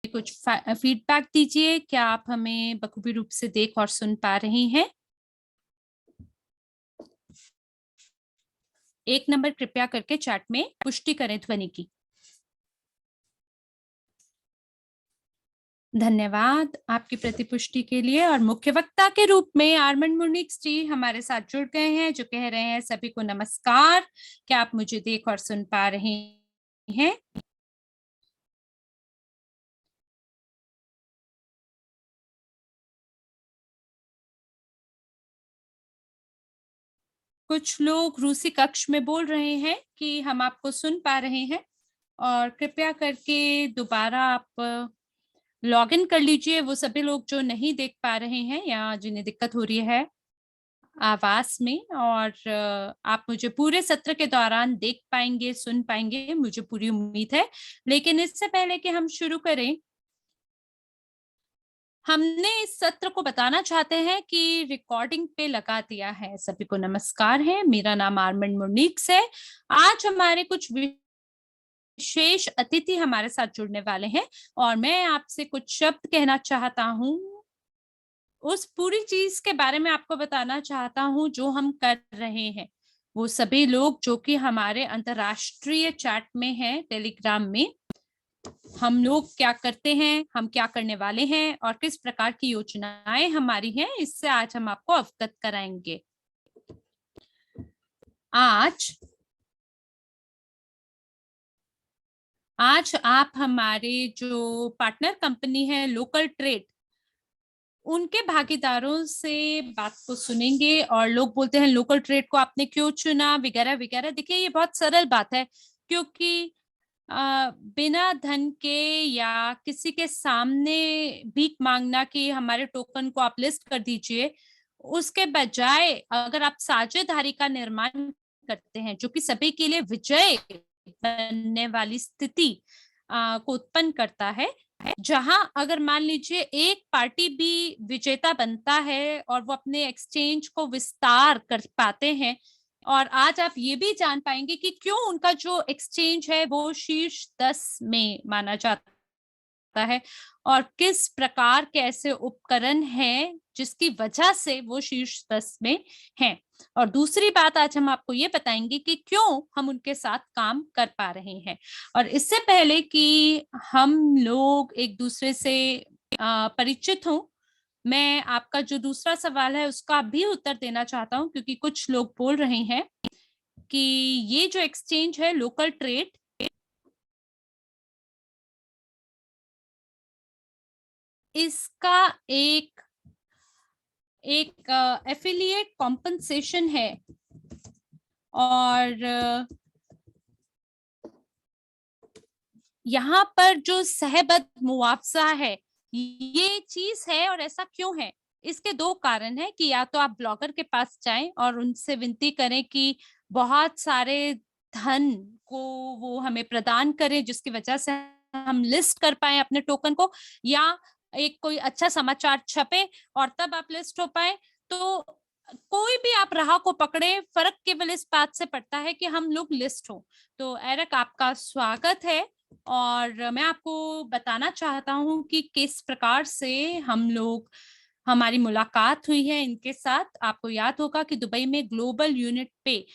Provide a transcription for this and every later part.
कुछ फीडबैक दीजिए। क्या आप हमें बखूबी रूप से देख और सुन पा रही हैं? 1 नंबर कृपया करके चैट में पुष्टि करें ध्वनि की। धन्यवाद आपकी प्रतिपुष्टि के लिए। और मुख्य वक्ता के रूप में आर्मन मुनिक्स जी हमारे साथ जुड़ गए हैं, जो कह रहे हैं सभी को नमस्कार। क्या आप मुझे देख और सुन पा रहे हैं? कुछ लोग रूसी कक्ष में बोल रहे हैं कि हम आपको सुन पा रहे हैं, और कृपया करके दोबारा आप लॉग इन कर लीजिए। वो सभी लोग जो नहीं देख पा रहे हैं या जिन्हें दिक्कत हो रही है आवाज में, और आप मुझे पूरे सत्र के दौरान देख पाएंगे, सुन पाएंगे, मुझे पूरी उम्मीद है। लेकिन इससे पहले कि हम शुरू करें, हमने इस सत्र को बताना चाहते हैं कि रिकॉर्डिंग पे लगा दिया है। सभी को नमस्कार है, मेरा नाम आर्मन मुनिक्स है। आज हमारे कुछ विशेष अतिथि हमारे साथ जुड़ने वाले हैं, और मैं आपसे कुछ शब्द कहना चाहता हूँ। उस पूरी चीज के बारे में आपको बताना चाहता हूँ जो हम कर रहे हैं। वो सभी लोग जो कि हमारे अंतरराष्ट्रीय चैट में हैं, टेलीग्राम में, हम लोग क्या करते हैं, हम क्या करने वाले हैं और किस प्रकार की योजनाएं हमारी हैं, इससे आज हम आपको अवगत कराएंगे। आज आप हमारे जो पार्टनर कंपनी है लोकल ट्रेड, उनके भागीदारों से बात को सुनेंगे। और लोग बोलते हैं लोकल ट्रेड को आपने क्यों चुना, वगैरह वगैरह। देखिए, ये बहुत सरल बात है, क्योंकि बिना धन के या किसी के सामने भीख मांगना कि हमारे टोकन को आप लिस्ट कर दीजिए, उसके बजाय अगर आप साझेदारी का निर्माण करते हैं जो कि सभी के लिए विजय बनने वाली स्थिति को उत्पन्न करता है, जहां अगर मान लीजिए एक पार्टी भी विजेता बनता है और वो अपने एक्सचेंज को विस्तार कर पाते हैं, और आज आप ये भी जान पाएंगे कि क्यों उनका जो एक्सचेंज है वो शीर्ष 10 में माना जाता है, और किस प्रकार के ऐसे उपकरण हैं जिसकी वजह से वो शीर्ष 10 में हैं। और दूसरी बात, आज हम आपको ये बताएंगे कि क्यों हम उनके साथ काम कर पा रहे हैं। और इससे पहले कि हम लोग एक दूसरे से परिचित हों, मैं आपका जो दूसरा सवाल है उसका भी उत्तर देना चाहता हूं, क्योंकि कुछ लोग बोल रहे हैं कि ये जो एक्सचेंज है लोकल ट्रेड, इसका एक एक एफिलिएट कॉम्पनसेशन है, और यहाँ पर जो सहबद्ध मुआवजा है, ये चीज है। और ऐसा क्यों है? इसके दो कारण हैं कि या तो आप ब्लॉगर के पास जाएं और उनसे विनती करें कि बहुत सारे धन को वो हमें प्रदान करें, जिसकी वजह से हम लिस्ट कर पाए अपने टोकन को, या एक कोई अच्छा समाचार छपे और तब आप लिस्ट हो पाए। तो कोई भी आप राह को पकड़े, फर्क केवल इस बात से पड़ता है कि हम लोग लिस्ट हो। तो एरक, आपका स्वागत है। और मैं आपको बताना चाहता हूँ कि किस प्रकार से हमारी मुलाकात हुई है इनके साथ। आपको याद होगा कि दुबई में ग्लोबल यूनिट पे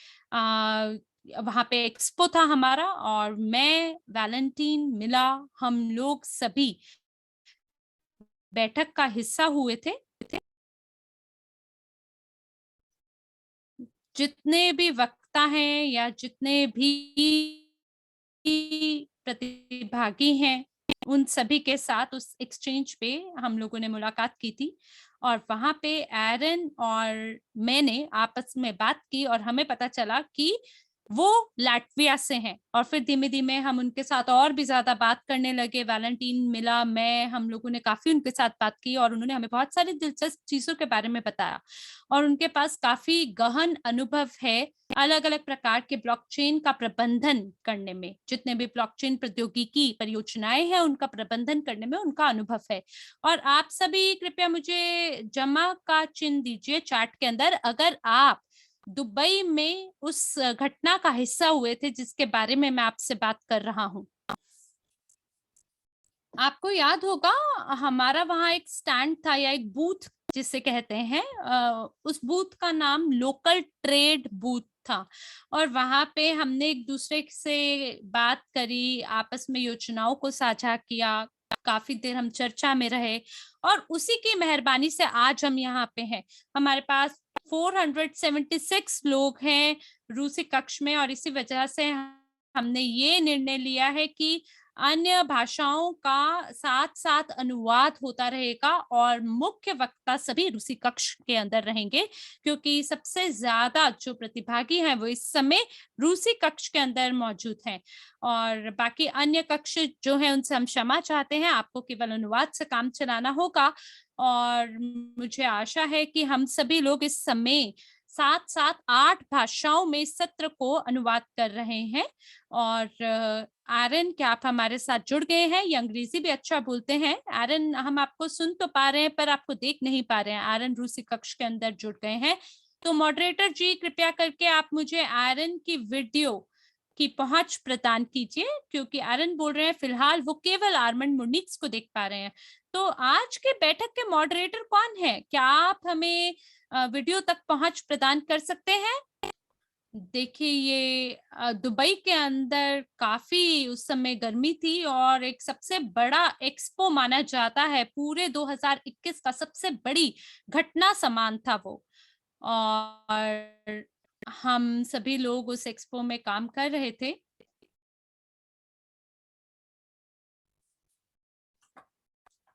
वहां पे एक्सपो था हमारा, और मैं, वैलेंटीन, मिला, हम लोग सभी बैठक का हिस्सा हुए थे। जितने भी वक्ता हैं या जितने भी प्रतिभागी हैं, उन सभी के साथ उस एक्सचेंज पे हम लोगों ने मुलाकात की थी। और वहां पे एरन और मैंने आपस में बात की और हमें पता चला कि वो लाटविया से हैं। और फिर धीमे धीमे हम उनके साथ और भी ज्यादा बात करने लगे। वैलेंटीन, मिला, मैं, हम लोगों ने काफी उनके साथ बात की, और उन्होंने हमें बहुत सारी दिलचस्प चीजों के बारे में बताया। और उनके पास काफी गहन अनुभव है अलग अलग प्रकार के ब्लॉकचेन का प्रबंधन करने में। जितने भी ब्लॉकचेन प्रौद्योगिकी परियोजनाएं हैं, उनका प्रबंधन करने में उनका अनुभव है। और आप सभी कृपया मुझे जमा का चिन्ह दीजिए चैट के अंदर अगर आप दुबई में उस घटना का हिस्सा हुए थे जिसके बारे में मैं आपसे बात कर रहा हूं। आपको याद होगा, हमारा वहाँ एक स्टैंड था या एक बूथ जिसे कहते हैं, उस बूथ का नाम लोकल ट्रेड बूथ था। और वहां पे हमने एक दूसरे से बात करी, आपस में योजनाओं को साझा किया, काफी देर हम चर्चा में रहे, और उसी की मेहरबानी से आज हम यहाँ पे हैं। हमारे पास 476 लोग हैं रूसी कक्ष में, और इसी वजह से हमने ये निर्णय लिया है कि अन्य भाषाओं का साथ साथ अनुवाद होता रहेगा, और मुख्य वक्ता सभी रूसी कक्ष के अंदर रहेंगे, क्योंकि सबसे ज्यादा जो प्रतिभागी हैं वो इस समय रूसी कक्ष के अंदर मौजूद हैं। और बाकी अन्य कक्ष जो है उनसे हम क्षमा चाहते हैं, आपको केवल अनुवाद से काम चलाना होगा। और मुझे आशा है कि हम सभी लोग इस समय सात सात 8 भाषाओं में इस सत्र को अनुवाद कर रहे हैं। और आरन, क्या आप हमारे साथ जुड़ गए हैं? ये अंग्रेजी भी अच्छा बोलते हैं। आरन, हम आपको सुन तो पा रहे हैं पर आपको देख नहीं पा रहे हैं। आरन रूसी कक्ष के अंदर जुड़ गए हैं। तो मॉडरेटर जी, कृपया करके आप मुझे आरन की वीडियो की पहुंच प्रदान कीजिए, क्योंकि आरन बोल रहे हैं फिलहाल वो केवल आर्मंड मुनिक्स को देख पा रहे हैं। तो आज के बैठक के मॉडरेटर कौन है? क्या आप हमें वीडियो तक पहुंच प्रदान कर सकते हैं? देखिए, ये दुबई के अंदर काफी उस समय गर्मी थी, और एक सबसे बड़ा एक्सपो माना जाता है, पूरे 2021 का सबसे बड़ी घटना समान था वो। और हम सभी लोग उस एक्सपो में काम कर रहे थे।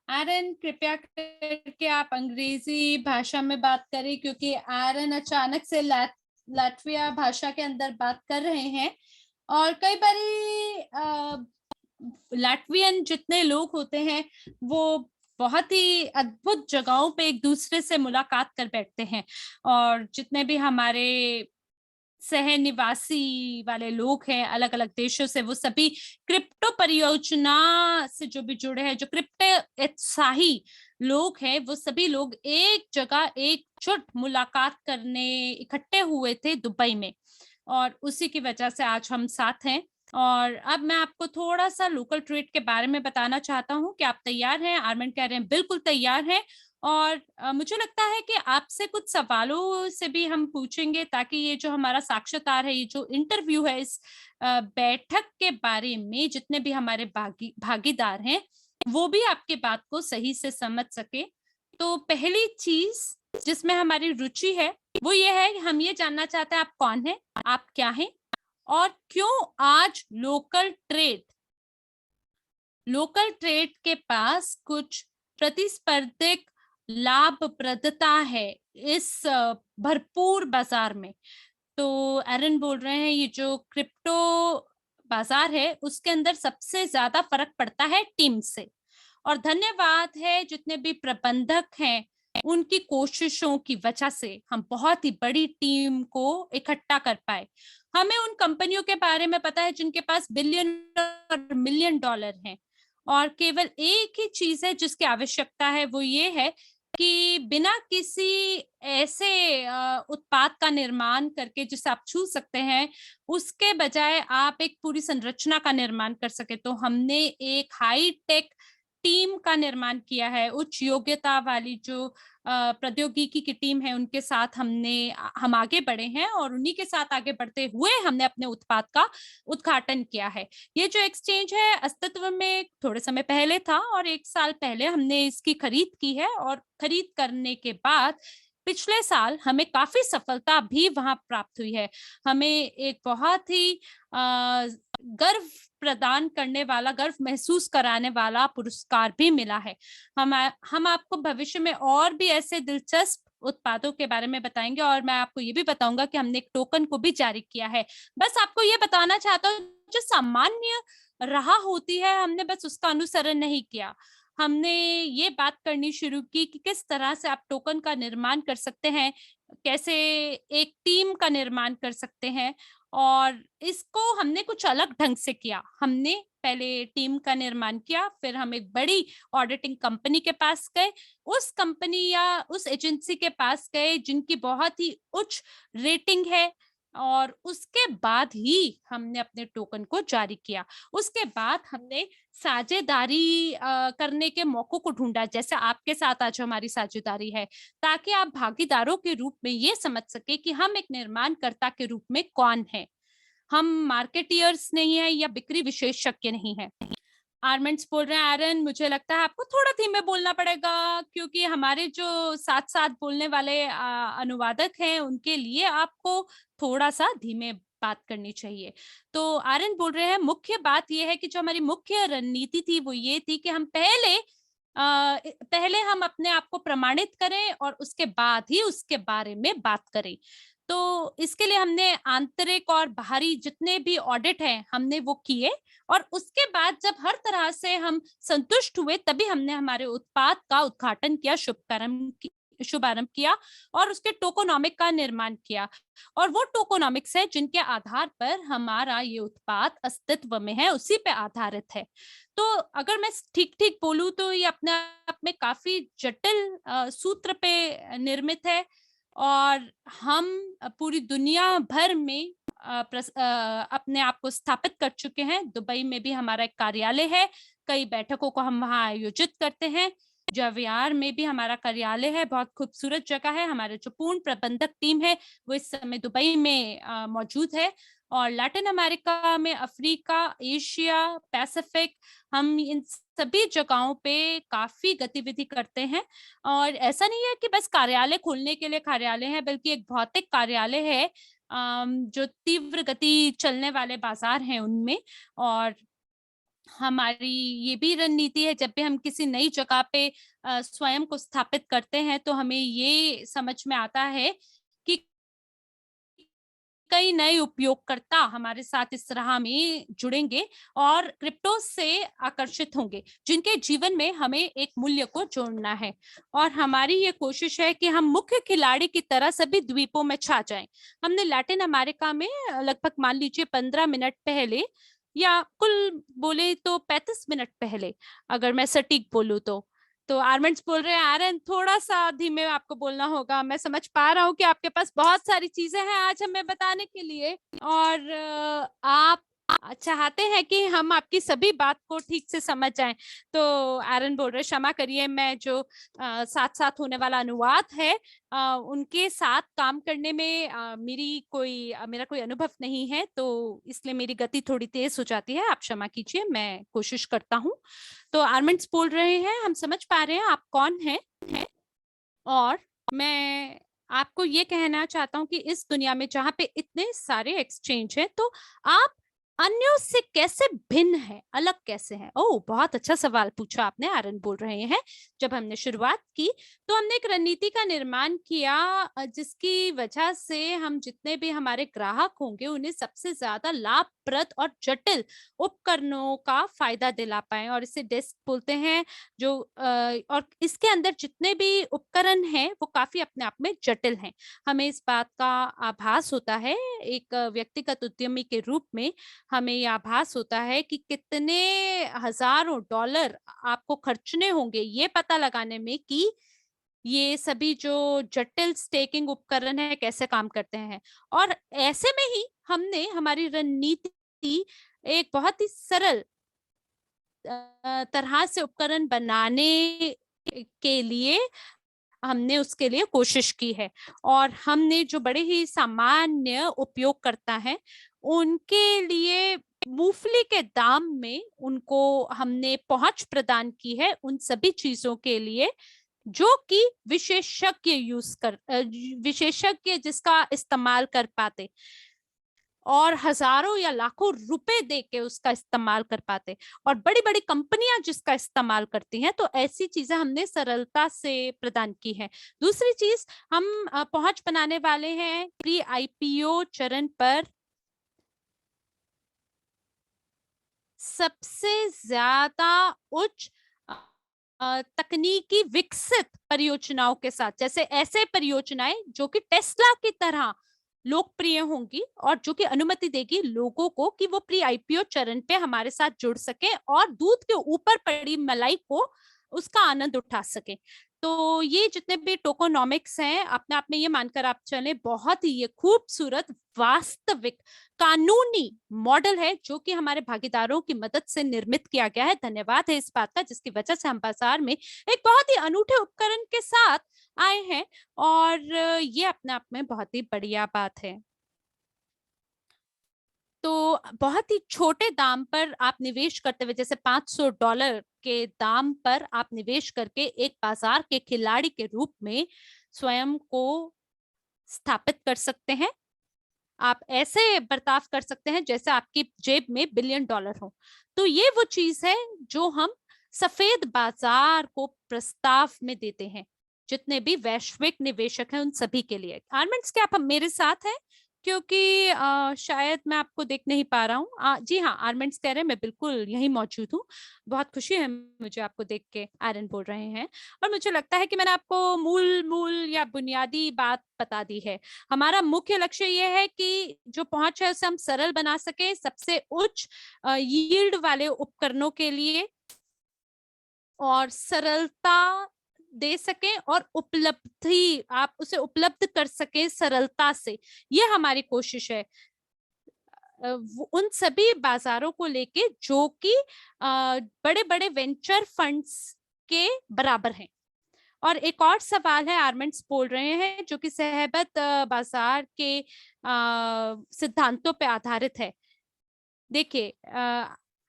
आरन, कृपया करके आप अंग्रेजी भाषा में बात करें, क्योंकि आरन अचानक से लाटविया भाषा के अंदर बात कर रहे हैं। और कई बारी लाटवियन जितने लोग होते हैं वो बहुत ही अद्भुत जगहों पे एक दूसरे से मुलाकात कर बैठते हैं। और जितने भी हमारे सह निवासी वाले लोग हैं अलग अलग देशों से, वो सभी क्रिप्टो परियोजना से जो भी जुड़े हैं, जो क्रिप्टो उत्साही लोग हैं, वो सभी लोग एक जगह एकजुट मुलाकात करने इकट्ठे हुए थे दुबई में। और उसी की वजह से आज हम साथ हैं। और अब मैं आपको थोड़ा सा लोकल ट्रेड के बारे में बताना चाहता हूँ कि आप तैयार हैं? आर्मन कह रहे हैं बिल्कुल तैयार हैं। और मुझे लगता है कि आपसे कुछ सवालों से भी हम पूछेंगे, ताकि ये जो हमारा साक्षात्कार है, ये जो इंटरव्यू है, इस बैठक के बारे में जितने भी हमारे भागीदार हैं वो भी आपके बात को सही से समझ सके। तो पहली चीज जिसमें हमारी रुचि है वो ये है कि हम ये जानना चाहते हैं आप कौन हैं, आप क्या हैं, और क्यों आज लोकल ट्रेड के पास कुछ प्रतिस्पर्धिक लाभप्रदता है इस भरपूर बाजार में। तो एरन बोल रहे हैं ये जो क्रिप्टो बाजार है उसके अंदर सबसे ज्यादा फर्क पड़ता है टीम से। और धन्यवाद है जितने भी प्रबंधक हैं, उनकी कोशिशों की वजह से हम बहुत ही बड़ी टीम को इकट्ठा कर पाए। हमें उन कंपनियों के बारे में पता है जिनके पास बिलियन और मिलियन डॉलर हैं, और केवल एक ही चीज है जिसकी आवश्यकता है, वो ये है कि बिना किसी ऐसे उत्पाद का निर्माण करके जिसे आप छू सकते हैं, उसके बजाय आप एक पूरी संरचना का निर्माण कर सके। तो हमने एक हाई टेक टीम का निर्माण किया है, उच्च योग्यता वाली जो प्रौद्योगिकी की टीम है उनके साथ हम आगे बढ़े हैं, और उन्हीं के साथ आगे बढ़ते हुए हमने अपने उत्पाद का उद्घाटन किया है। ये जो एक्सचेंज है अस्तित्व में थोड़े समय पहले था, और 1 साल पहले हमने इसकी खरीद की है, और खरीद करने के बाद पिछले साल हमें काफी सफलता भी वहां प्राप्त हुई है। हमें एक बहुत ही गर्व प्रदान करने वाला, गर्व महसूस कराने वाला पुरस्कार भी मिला है। हम आपको भविष्य में और भी ऐसे दिलचस्प उत्पादों के बारे में बताएंगे, और मैं आपको ये भी बताऊंगा कि हमने एक टोकन को भी जारी किया है। बस आपको ये बताना चाहता हूँ, जो सामान्य राह होती है हमने बस उसका अनुसरण नहीं किया। हमने ये बात करनी शुरू की कि किस तरह से आप टोकन का निर्माण कर सकते हैं, कैसे एक टीम का निर्माण कर सकते हैं। और इसको हमने कुछ अलग ढंग से किया। हमने पहले टीम का निर्माण किया, फिर हम एक बड़ी ऑडिटिंग कंपनी के पास गए, उस कंपनी या उस एजेंसी के पास गए जिनकी बहुत ही उच्च रेटिंग है, और उसके बाद ही हमने अपने टोकन को जारी किया। उसके बाद हमने साझेदारी करने के मौकों को ढूँढा, जैसे आपके साथ आज हमारी साझेदारी है, ताकि आप भागीदारों के रूप में ये समझ सकें कि हम एक निर्माणकर्ता के रूप में कौन हैं। हम मार्केटियर्स नहीं हैं या बिक्री विशेषज्ञ नहीं हैं। आर्मेंट्स बोल रहे हैं, एरन मुझे लगता है आपको थोड़ा धीमे बोलना पड़ेगा, क्योंकि हमारे जो साथ-साथ बोलने वाले अनुवादक हैं, उनके लिए आपको थोड़ा-सा धीमे बात करनी चाहिए। तो आर्यन बोल रहे हैं, मुख्य बात ये है कि जो हमारी मुख्य रणनीति थी, वो ये थी कि हम पहले हम अपने आप को प्रमाणित करें और उसके बाद ही उसके बारे में बात करें। तो इसके लिए हमने आंतरिक और बाहरी जितने भी ऑडिट हैं, हमने वो किए और उसके बाद जब हर तरह से हम संतुष्ट हुए, तभी हमने हमारे उत्पाद का उद्घाटन किया, शुभारंभ किया और उसके टोकोनॉमिक का निर्माण किया। और वो टोकोनॉमिक्स है जिनके आधार पर हमारा ये उत्पाद अस्तित्व में है, उसी पे आधारित है। तो अगर मैं ठीक-ठीक बोलूँ तो ये अपने आप में काफ़ी जटिल सूत्र पे निर्मित है और हम पूरी दुनिया भर में अपने आप को स्थापित कर चुके हैं। दुबई में भी हमारा एक कार्यालय है, कई बैठकों को हम वहाँ आयोजित करते हैं। जवार में भी हमारा कार्यालय है, बहुत खूबसूरत जगह है। हमारे जो पूर्ण प्रबंधक टीम है, वो इस समय दुबई में मौजूद है और लैटिन अमेरिका में, अफ्रीका, एशिया, पैसिफिक, हम इन सभी जगहों पे काफ़ी गतिविधि करते हैं। और ऐसा नहीं है कि बस कार्यालय खोलने के लिए कार्यालय है, बल्कि एक भौतिक कार्यालय है जो तीव्र गति चलने वाले बाज़ार हैं उनमें। और हमारी ये भी रणनीति है, जब भी हम किसी नई जगह पे स्वयं को स्थापित करते हैं, तो हमें ये समझ में आता है कि कई नए उपयोगकर्ता हमारे साथ इस राह में जुड़ेंगे और क्रिप्टो से आकर्षित होंगे, जिनके जीवन में हमें एक मूल्य को जोड़ना है। और हमारी ये कोशिश है कि हम मुख्य खिलाड़ी की तरह सभी द्वीपों में छा जाएं। हमने लैटिन अमेरिका में लगभग मान लीजिए 15 मिनट पहले, या कुल बोले तो 35 मिनट पहले, अगर मैं सटीक बोलूँ तो आर्मेंट्स बोल रहे हैं, आर्यन थोड़ा-सा धीमे आपको बोलना होगा। मैं समझ पा रहा हूँ कि आपके पास बहुत सारी चीज़ें हैं आज हमें बताने के लिए और आप चाहते हैं कि हम आपकी सभी बात को ठीक से समझ जाएँ। तो आर्यन बोल रहे हैं, क्षमा करिए, मैं जो साथ-साथ होने वाला अनुवाद है उनके साथ काम करने में मेरा कोई अनुभव नहीं है, तो इसलिए मेरी गति थोड़ी तेज़ हो जाती है। आप क्षमा कीजिए, मैं कोशिश करता हूँ। तो आर्मेंट्स बोल रहे हैं, हम समझ पा रहे हैं आप कौन हैं और मैं आपको ये कहना चाहता हूँ कि इस दुनिया में जहाँ पे इतने सारे एक्सचेंज हैं, तो आप अन्यों से कैसे भिन्न हैं, अलग कैसे हैं? ओह! बहुत अच्छा सवाल पूछा आपने, आर्यन बोल रहे हैं। जब हमने शुरुआत की, तो हमने एक रणनीति का निर्माण किया जिसकी वजह से हम जितने भी हमारे ग्राहक होंगे, उन्हें सबसे ज़्यादा लाभप्रद और जटिल उपकरणों का फ़ायदा दिला पाएँ और इसे डेस्क बोलते हैं और इसके अंदर जितने भी उपकरण हैं, वो काफ़ी अपने आप में जटिल हैं। हमें इस बात का आभास होता है, एक व्यक्तिगत उद्यमी के रूप में हमें ये आभास होता है कि कितने हज़ारों डॉलर आपको खर्चने होंगे ये पता लगाने में कि ये सभी जो जटिल स्टेकिंग उपकरण हैं, कैसे काम करते हैं। और ऐसे में ही हमने हमारी रणनीति एक बहुत ही सरल तरह से उपकरण बनाने के लिए हमने उसके लिए कोशिश की है और हमने जो बड़े ही सामान्य उपयोगकर्ता हैं, उनके लिए मूँगफली के दाम में उनको हमने पहुँच प्रदान की है उन सभी चीज़ों के लिए जो कि विशेषज्ञ जिसका इस्तेमाल कर पाते और हजारों या लाखों रुपए दे के उसका इस्तेमाल कर पाते और बड़ी-बड़ी कंपनियां जिसका इस्तेमाल करती हैं, तो ऐसी चीजें हमने सरलता से प्रदान की है। दूसरी चीज, हम पहुंच बनाने वाले हैं प्री आईपीओ चरण पर सबसे ज्यादा उच्च तकनीकी विकसित परियोजनाओं के साथ, जैसे ऐसे परियोजनाएं जो कि टेस्ला की तरह लोकप्रिय होंगी और जो कि अनुमति देगी लोगों को कि वो प्री आईपीओ चरण पे हमारे साथ जुड़ सके और दूध के ऊपर पड़ी मलाई को उसका आनंद उठा सके। तो ये जितने भी टोकोनॉमिक्स हैं, अपने आप में ये मानकर आप चले, बहुत ही ये खूबसूरत वास्तविक कानूनी मॉडल है जो कि हमारे भागीदारों की मदद से निर्मित किया गया है। धन्यवाद है इस बात का, जिसकी वजह से हम बाजार में एक बहुत ही अनूठे उपकरण के साथ आए हैं, और ये अपने आप में बहुत ही बढ़िया बात है। तो बहुत ही छोटे दाम पर आप निवेश करते हुए, जैसे $500 के दाम पर आप निवेश करके एक बाजार के खिलाड़ी के रूप में स्वयं को स्थापित कर सकते हैं। आप ऐसे बर्ताव कर सकते हैं जैसे आपकी जेब में बिलियन डॉलर हो। तो ये वो चीज है जो हम सफेद बाजार को प्रस्ताव में देते हैं, जितने भी वैश्विक निवेशक हैं उन सभी के लिए। आर्मेंट्स, क्या आप मेरे साथ हैं? क्योंकि शायद मैं आपको देख नहीं पा रहा हूँ। जी हाँ, आर्मेंट्स कह रहे हैं मैं बिल्कुल यहीं मौजूद हूँ। बहुत खुशी है मुझे आपको देख के, आयरन बोल रहे हैं। और मुझे लगता है कि मैंने आपको मूल मूल या बुनियादी बात बता दी है। हमारा मुख्य लक्ष्य ये है कि जो पहुंच है उसे हम सरल बना सके, सबसे उच्च यील्ड वाले उपकरणों के लिए, और सरलता दे सकें, और उपलब्धि आप उसे उपलब्ध कर सकें सरलता से। ये हमारी कोशिश है उन सभी बाजारों को लेके जो कि बड़े बड़े वेंचर फंड्स के बराबर हैं। और एक और सवाल है, आर्मेंट्स बोल रहे हैं, जो कि सहबत बाजार के सिद्धांतों पे आधारित है। देखिए,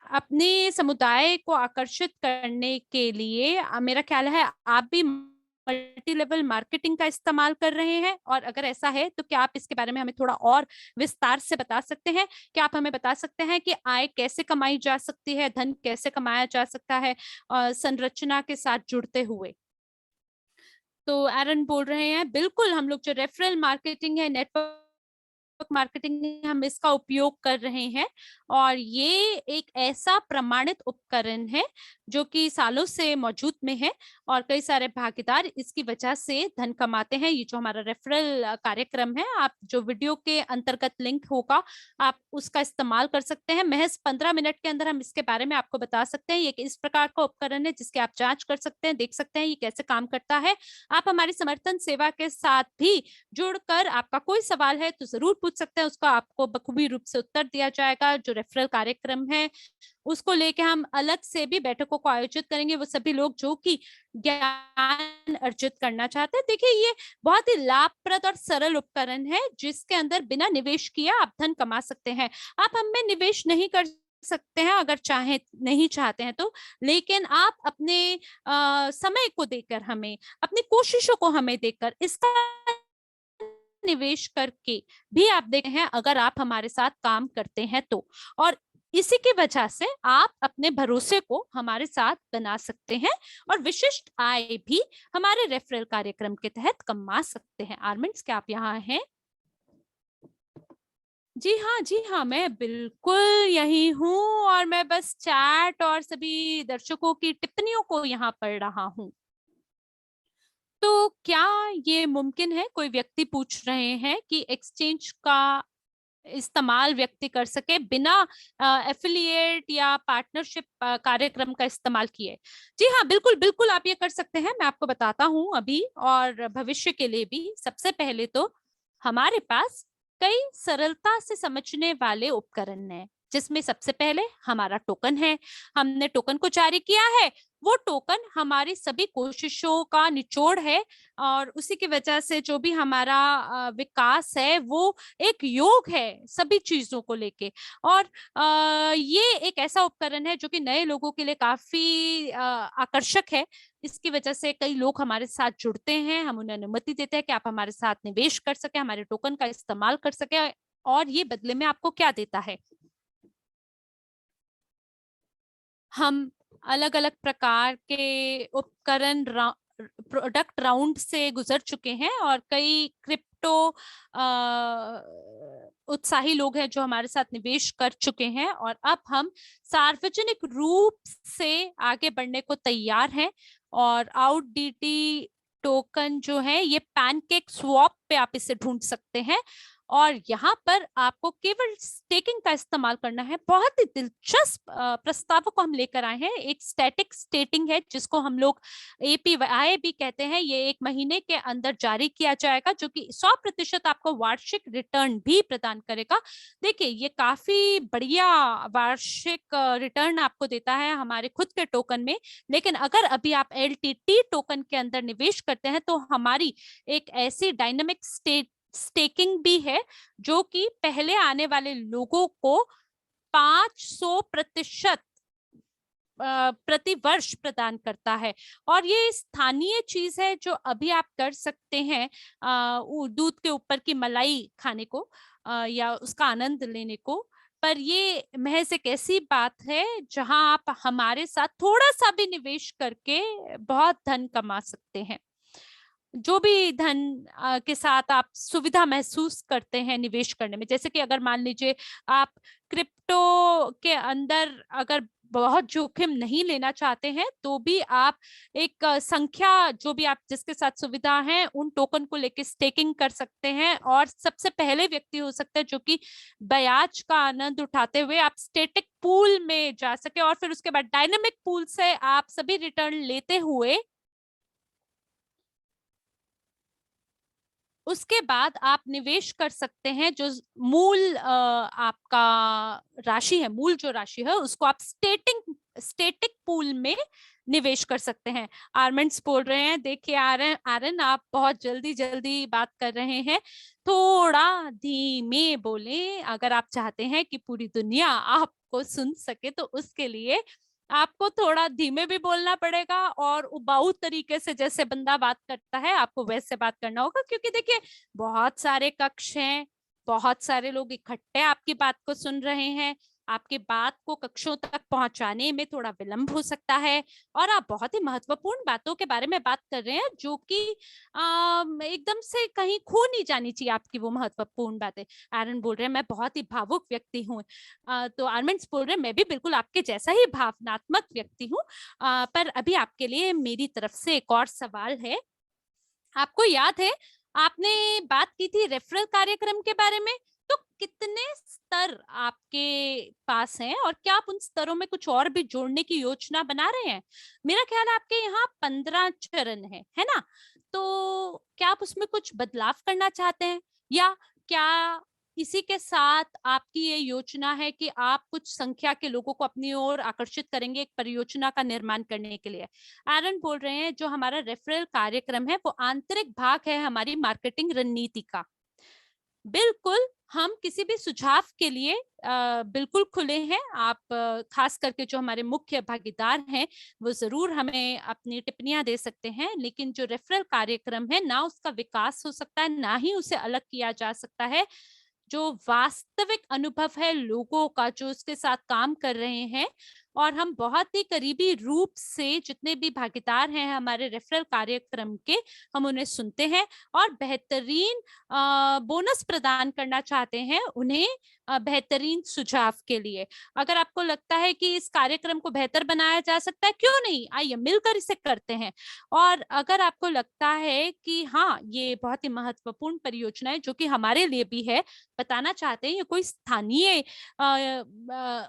अपने समुदाय को आकर्षित करने के लिए मेरा ख्याल है आप भी मल्टी लेवल मार्केटिंग का इस्तेमाल कर रहे हैं, और अगर ऐसा है तो क्या आप इसके बारे में हमें थोड़ा और विस्तार से बता सकते हैं? क्या आप हमें बता सकते हैं कि आय कैसे कमाई जा सकती है, धन कैसे कमाया जा सकता है संरचना के साथ जुड़ते हुए? तो एरन बोल रहे हैं, बिल्कुल, हम लोग जो रेफरल मार्केटिंग है, नेटवर्क मार्केटिंग है, हम इसका उपयोग कर रहे हैं। और ये एक ऐसा प्रमाणित उपकरण है जो कि सालों से मौजूद में है, और कई सारे भागीदार इसकी वजह से धन कमाते हैं। ये जो हमारा रेफरल कार्यक्रम है, आप जो वीडियो के अंतर्गत लिंक होगा आप उसका इस्तेमाल कर सकते हैं। महज 15 मिनट के अंदर हम इसके बारे में आपको बता सकते हैं। ये इस प्रकार का उपकरण है जिसके आप जांच कर सकते हैं, देख सकते हैं ये कैसे काम करता है। आप हमारी समर्थन सेवा के साथ भी जुड़कर आपका कोई सवाल है तो जरूर पूछ सकते हैं, उसका आपको बखूबी रूप से उत्तर दिया जाएगा। जो रेफरल कार्यक्रम है उसको लेके हम अलग से भी बैठकों को आयोजित करेंगे, वो सभी लोग जो कि ज्ञान अर्जित करना चाहते हैं। देखिए, ये बहुत ही लाभप्रद और सरल उपकरण है जिसके अंदर बिना निवेश किए आप धन कमा सकते हैं। आप हमें निवेश नहीं कर सकते हैं अगर चाहे नहीं चाहते हैं तो, लेकिन आप अपने समय को देकर, हमें अपनी कोशिशों को हमें देकर इसका निवेश करके भी आप देखते हैं अगर आप हमारे साथ काम करते हैं तो। और इसी की वजह से आप अपने भरोसे को हमारे साथ बना सकते हैं और विशिष्ट आय भी हमारे रेफरल कार्यक्रम के तहत कमा सकते हैं। आर्मेंट्स, क्या आप यहाँ हैं? जी हाँ, मैं बिल्कुल यही हूँ, और मैं बस चैट और सभी दर्शकों की टिप्पणियों को यहाँ पढ़ रहा हूँ। तो क्या ये मुमकिन है, कोई व्यक्ति पूछ रहे हैं, कि एक्सचेंज का इस्तेमाल व्यक्ति कर सके बिना एफिलिएट या पार्टनरशिप कार्यक्रम का इस्तेमाल किए? जी हाँ, बिल्कुल बिल्कुल, आप ये कर सकते हैं। मैं आपको बताता हूँ अभी और भविष्य के लिए भी। सबसे पहले तो हमारे पास कई सरलता से समझने वाले उपकरण हैं, जिसमें सबसे पहले हमारा टोकन है। हमने टोकन को जारी किया है। वो टोकन हमारी सभी कोशिशों का निचोड़ है, और उसी की वजह से जो भी हमारा विकास है वो एक योग है सभी चीजों को लेके। और ये एक ऐसा उपकरण है जो कि नए लोगों के लिए काफी आकर्षक है। इसकी वजह से कई लोग हमारे साथ जुड़ते हैं, हम उन्हें अनुमति देते हैं कि आप हमारे साथ निवेश कर सके, हमारे टोकन का इस्तेमाल कर सके। और ये बदले में आपको क्या देता है? हम अलग अलग प्रकार के उपकरण प्रोडक्ट राउंड से गुजर चुके हैं, और कई क्रिप्टो उत्साही लोग हैं जो हमारे साथ निवेश कर चुके हैं, और अब हम सार्वजनिक रूप से आगे बढ़ने को तैयार हैं। और आउटडीटी टोकन जो है, ये पैनकेक स्वैप पे आप इसे ढूंढ सकते हैं, और यहाँ पर आपको केवल स्टेकिंग का इस्तेमाल करना है। बहुत ही दिलचस्प प्रस्तावों को हम लेकर आए हैं। एक स्टैटिक स्टेटिंग है जिसको हम लोग APY भी कहते हैं। ये 1 महीने के अंदर जारी किया जाएगा, जो कि 100% आपको वार्षिक रिटर्न भी प्रदान करेगा। देखिए, ये काफी बढ़िया वार्षिक रिटर्न आपको देता है हमारे खुद के टोकन में। लेकिन अगर अभी आप LTT टोकन के अंदर निवेश करते हैं तो हमारी एक ऐसी डायनामिक स्टेकिंग भी है जो कि पहले आने वाले लोगों को 500% प्रति वर्ष प्रदान करता है। और ये स्थानीय चीज है जो अभी आप कर सकते हैं दूध के ऊपर की मलाई खाने को या उसका आनंद लेने को। पर ये महज एक ऐसी बात है जहां आप हमारे साथ थोड़ा सा भी निवेश करके बहुत धन कमा सकते हैं। जो भी धन के साथ आप सुविधा महसूस करते हैं निवेश करने में, जैसे कि अगर मान लीजिए आप क्रिप्टो के अंदर अगर बहुत जोखिम नहीं लेना चाहते हैं तो भी आप एक संख्या जो भी आप जिसके साथ सुविधा है उन टोकन को लेके स्टेकिंग कर सकते हैं। और सबसे पहले व्यक्ति हो सकता है जो कि ब्याज का आनंद उठाते हुए आप स्टेटिक पूल में जा सके और फिर उसके बाद डायनेमिक पूल से आप सभी रिटर्न लेते हुए उसके बाद आप निवेश कर सकते हैं। जो मूल आपका राशि है, मूल जो राशि है उसको आप स्टेटिक पूल में निवेश कर सकते हैं। आर्मेंट्स बोल रहे हैं, देखिए आरन आरन आप बहुत जल्दी जल्दी बात कर रहे हैं, थोड़ा धीमे बोलें। अगर आप चाहते हैं कि पूरी दुनिया आपको सुन सके तो उसके लिए आपको थोड़ा धीमे भी बोलना पड़ेगा और उबाऊ तरीके से जैसे बंदा बात करता है आपको वैसे बात करना होगा। क्योंकि देखिए, बहुत सारे कक्ष हैं, बहुत सारे लोग इकट्ठे आपकी बात को सुन रहे हैं। आपकी बात को कक्षों तक पहुंचाने में थोड़ा विलंब हो सकता है और आप बहुत ही महत्वपूर्ण बातों के बारे में बात कर रहे हैं जो कि एकदम से कहीं खो नहीं जानी चाहिए आपकी वो महत्वपूर्ण बातें। आरन बोल रहे हैं मैं बहुत ही भावुक व्यक्ति हूँ। तो आर्मेंट्स बोल रहे हैं मैं भी बिल्कुल आपके जैसा ही भावनात्मक व्यक्ति हूँ। पर अभी आपके लिए मेरी तरफ से एक और सवाल है। आपको याद है आपने बात की थी रेफरल कार्यक्रम के बारे में, तो कितने स्तर आपके पास हैं और क्या आप उन स्तरों में कुछ और भी जोड़ने की योजना बना रहे हैं? मेरा ख्याल है आपके यहाँ 15 चरण है ना? तो क्या आप उसमें कुछ बदलाव करना चाहते हैं या क्या इसी के साथ आपकी ये योजना है कि आप कुछ संख्या के लोगों को अपनी ओर आकर्षित करेंगे एक परियोजना का निर्माण करने के लिए? एरन बोल रहे हैं जो हमारा रेफरल कार्यक्रम है वो आंतरिक भाग है हमारी मार्केटिंग रणनीति का। बिल्कुल, हम किसी भी सुझाव के लिए बिल्कुल खुले हैं। आप खास करके जो हमारे मुख्य भागीदार हैं वो जरूर हमें अपनी टिप्पणियां दे सकते हैं। लेकिन जो रेफरल कार्यक्रम है ना उसका विकास हो सकता है ना ही उसे अलग किया जा सकता है। जो वास्तविक अनुभव है लोगों का जो उसके साथ काम कर रहे हैं और हम बहुत ही करीबी रूप से जितने भी भागीदार हैं हमारे रेफरल कार्यक्रम के, हम उन्हें सुनते हैं और बेहतरीन बोनस प्रदान करना चाहते हैं उन्हें बेहतरीन सुझाव के लिए। अगर आपको लगता है कि इस कार्यक्रम को बेहतर बनाया जा सकता है, क्यों नहीं, आइए मिलकर इसे करते हैं। और अगर आपको लगता है कि हाँ ये बहुत ही महत्वपूर्ण परियोजना है जो कि हमारे लिए भी है, बताना चाहते हैं ये कोई स्थानीय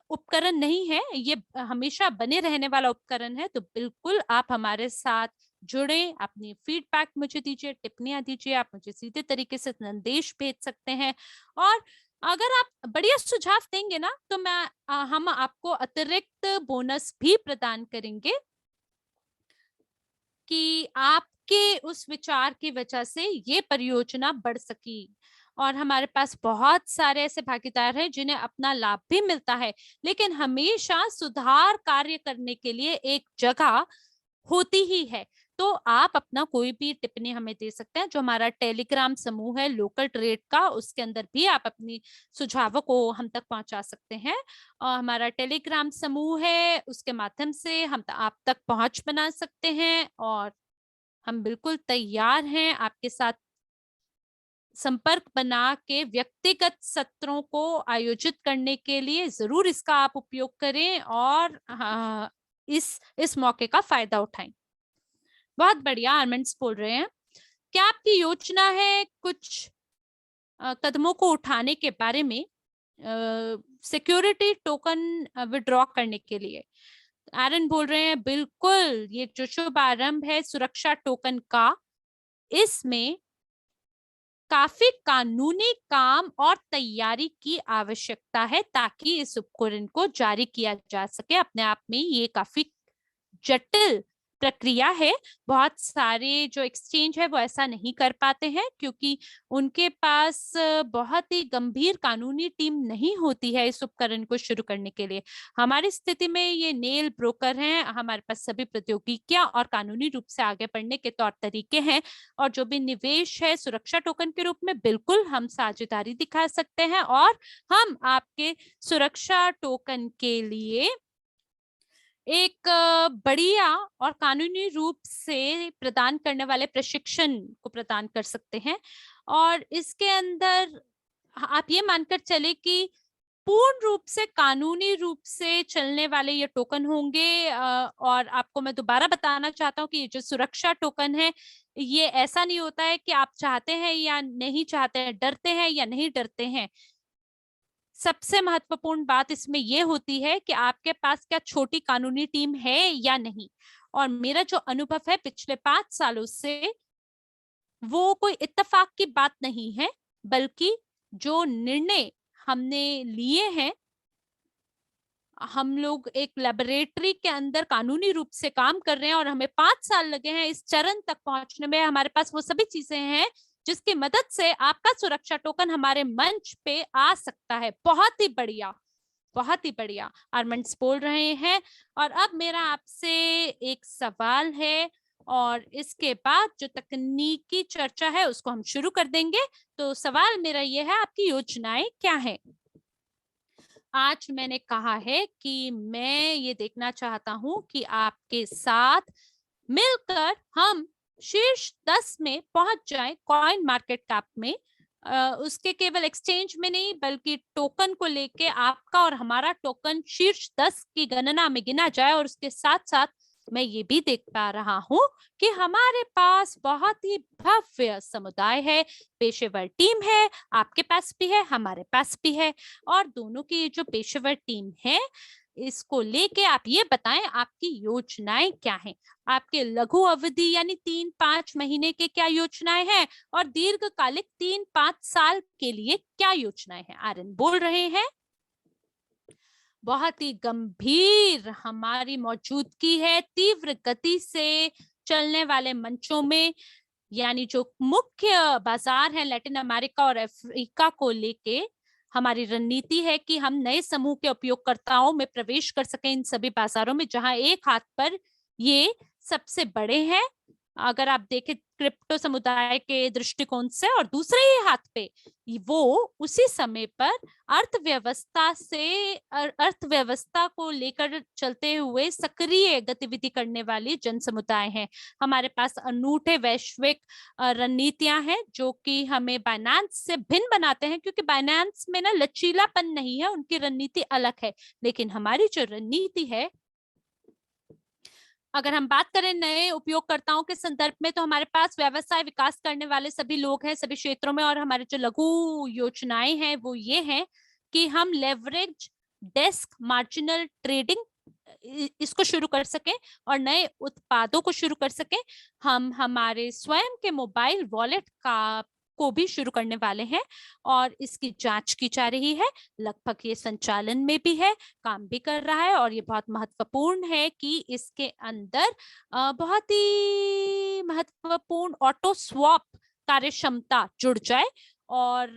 उपकरण नहीं है, ये हमेशा बने रहने वाला उपकरण है, तो बिल्कुल आप हमारे साथ जुड़े, अपनी फीडबैक मुझे दीजिए, टिप्पणियां दीजिए, आप मुझे सीधे तरीके से संदेश भेज सकते हैं। और अगर आप बढ़िया सुझाव देंगे ना तो हम आपको अतिरिक्त बोनस भी प्रदान करेंगे कि आपके उस विचार की वजह से ये परियोजना बढ़ सकी। और हमारे पास बहुत सारे ऐसे भागीदार हैं जिन्हें अपना लाभ भी मिलता है, लेकिन हमेशा सुधार कार्य करने के लिए एक जगह होती ही है। तो आप अपना कोई भी टिप्पणी हमें दे सकते हैं। जो हमारा टेलीग्राम समूह है लोकल ट्रेड का, उसके अंदर भी आप अपनी सुझावों को हम तक पहुंचा सकते हैं। और हमारा टेलीग्राम समूह है उसके माध्यम से हम आप तक पहुंच बना सकते हैं और हम बिल्कुल तैयार हैं आपके साथ संपर्क बना के व्यक्तिगत सत्रों को आयोजित करने के लिए। जरूर इसका आप उपयोग करें और इस मौके का फायदा उठाएं। बहुत बढ़िया, आर्मेंट्स बोल रहे हैं क्या आपकी योजना है कुछ कदमों को उठाने के बारे में सिक्योरिटी टोकन विड्रॉ करने के लिए। एरन बोल रहे हैं बिल्कुल, ये जो शुभ आरंभ है सुरक्षा टोकन का, इसमें काफी कानूनी काम और तैयारी की आवश्यकता है ताकि इस उपकरण को जारी किया जा सके। अपने आप में ये काफी जटिल प्रक्रिया है। बहुत सारे जो एक्सचेंज है वो ऐसा नहीं कर पाते हैं क्योंकि उनके पास बहुत ही गंभीर कानूनी टीम नहीं होती है इस उपकरण को शुरू करने के लिए। हमारी स्थिति में ये नेल ब्रोकर हैं, हमारे पास सभी प्रौद्योगिकियां और कानूनी रूप से आगे बढ़ने के तौर तरीके हैं, और जो भी निवेश है सुरक्षा टोकन के रूप में बिल्कुल हम साझेदारी दिखा सकते हैं, और हम आपके सुरक्षा टोकन के लिए एक बढ़िया और कानूनी रूप से प्रदान करने वाले प्रशिक्षण को प्रदान कर सकते हैं। और इसके अंदर आप ये मानकर चले कि पूर्ण रूप से कानूनी रूप से चलने वाले ये टोकन होंगे। और आपको मैं दोबारा बताना चाहता हूँ कि ये जो सुरक्षा टोकन है, ये ऐसा नहीं होता है कि आप चाहते हैं या नहीं चाहते हैं, डरते हैं या नहीं डरते हैं। सबसे महत्वपूर्ण बात इसमें यह होती है कि आपके पास क्या छोटी कानूनी टीम है या नहीं। और मेरा जो अनुभव है पिछले 5 सालों से, वो कोई इत्तेफाक की बात नहीं है, बल्कि जो निर्णय हमने लिए हैं, हम लोग एक लेबोरेटरी के अंदर कानूनी रूप से काम कर रहे हैं और हमें 5 साल लगे हैं इस चरण तक पहुंचने में। हमारे पास वो सभी चीजें हैं जिसकी मदद से आपका सुरक्षा टोकन हमारे मंच पे आ सकता है। बहुत ही बढ़िया, बहुत ही बढ़िया आर्मंड्स बोल रहे हैं। और अब मेरा आपसे एक सवाल है, और इसके बाद जो तकनीकी चर्चा है उसको हम शुरू कर देंगे। तो सवाल मेरा ये है, आपकी योजनाएं क्या है? आज मैंने कहा है कि मैं ये देखना चाहता हूं कि आपके साथ मिलकर हम शीर्ष 10 में पहुंच जाएं कॉइन मार्केट कैप में। उसके केवल एक्सचेंज में नहीं बल्कि टोकन को लेके आपका और हमारा टोकन शीर्ष 10 की गणना में गिना जाए। और उसके साथ साथ मैं ये भी देख पा रहा हूं कि हमारे पास बहुत ही भव्य समुदाय है, पेशेवर टीम है, आपके पास भी है, हमारे पास भी है। और दोनों की जो पेशेवर टीम है, इसको लेके आप ये बताएं आपकी योजनाएं क्या हैं। आपके लघु अवधि यानी 3-5 महीने के क्या योजनाएं हैं, और दीर्घकालिक 3-5 साल के लिए क्या योजनाएं हैं? आर्यन बोल रहे हैं बहुत ही गंभीर हमारी मौजूदगी है तीव्र गति से चलने वाले मंचों में, यानी जो मुख्य बाजार है लैटिन अमेरिका और अफ्रीका को लेके हमारी रणनीति है कि हम नए समूह के उपयोगकर्ताओं में प्रवेश कर सकें इन सभी बाजारों में जहां एक हाथ पर ये सबसे बड़े हैं अगर आप देखें क्रिप्टो समुदाय के दृष्टिकोण से, और दूसरे ही हाथ पे वो उसी समय पर अर्थव्यवस्था को लेकर चलते हुए सक्रिय गतिविधि करने वाली जन समुदाय है। हमारे पास अनूठे वैश्विक रणनीतियां हैं जो कि हमें बाइनेंस से भिन्न बनाते हैं, क्योंकि बाइनेंस में ना लचीलापन नहीं है, उनकी रणनीति अलग है। लेकिन हमारी जो रणनीति है, अगर हम बात करें नए उपयोगकर्ताओं के संदर्भ में, तो हमारे पास व्यवसाय विकास करने वाले सभी लोग हैं सभी क्षेत्रों में। और हमारे जो लघु योजनाएं हैं वो ये हैं कि हम लेवरेज डेस्क मार्जिनल ट्रेडिंग इसको शुरू कर सकें और नए उत्पादों को शुरू कर सकें। हम हमारे स्वयं के मोबाइल वॉलेट को भी शुरू करने वाले हैं और इसकी जांच की जा रही है। लगभग ये संचालन में भी है, काम भी कर रहा है। और ये बहुत महत्वपूर्ण है कि इसके अंदर बहुत ही महत्वपूर्ण ऑटो स्वैप कार्यक्षमता जुड़ जाए और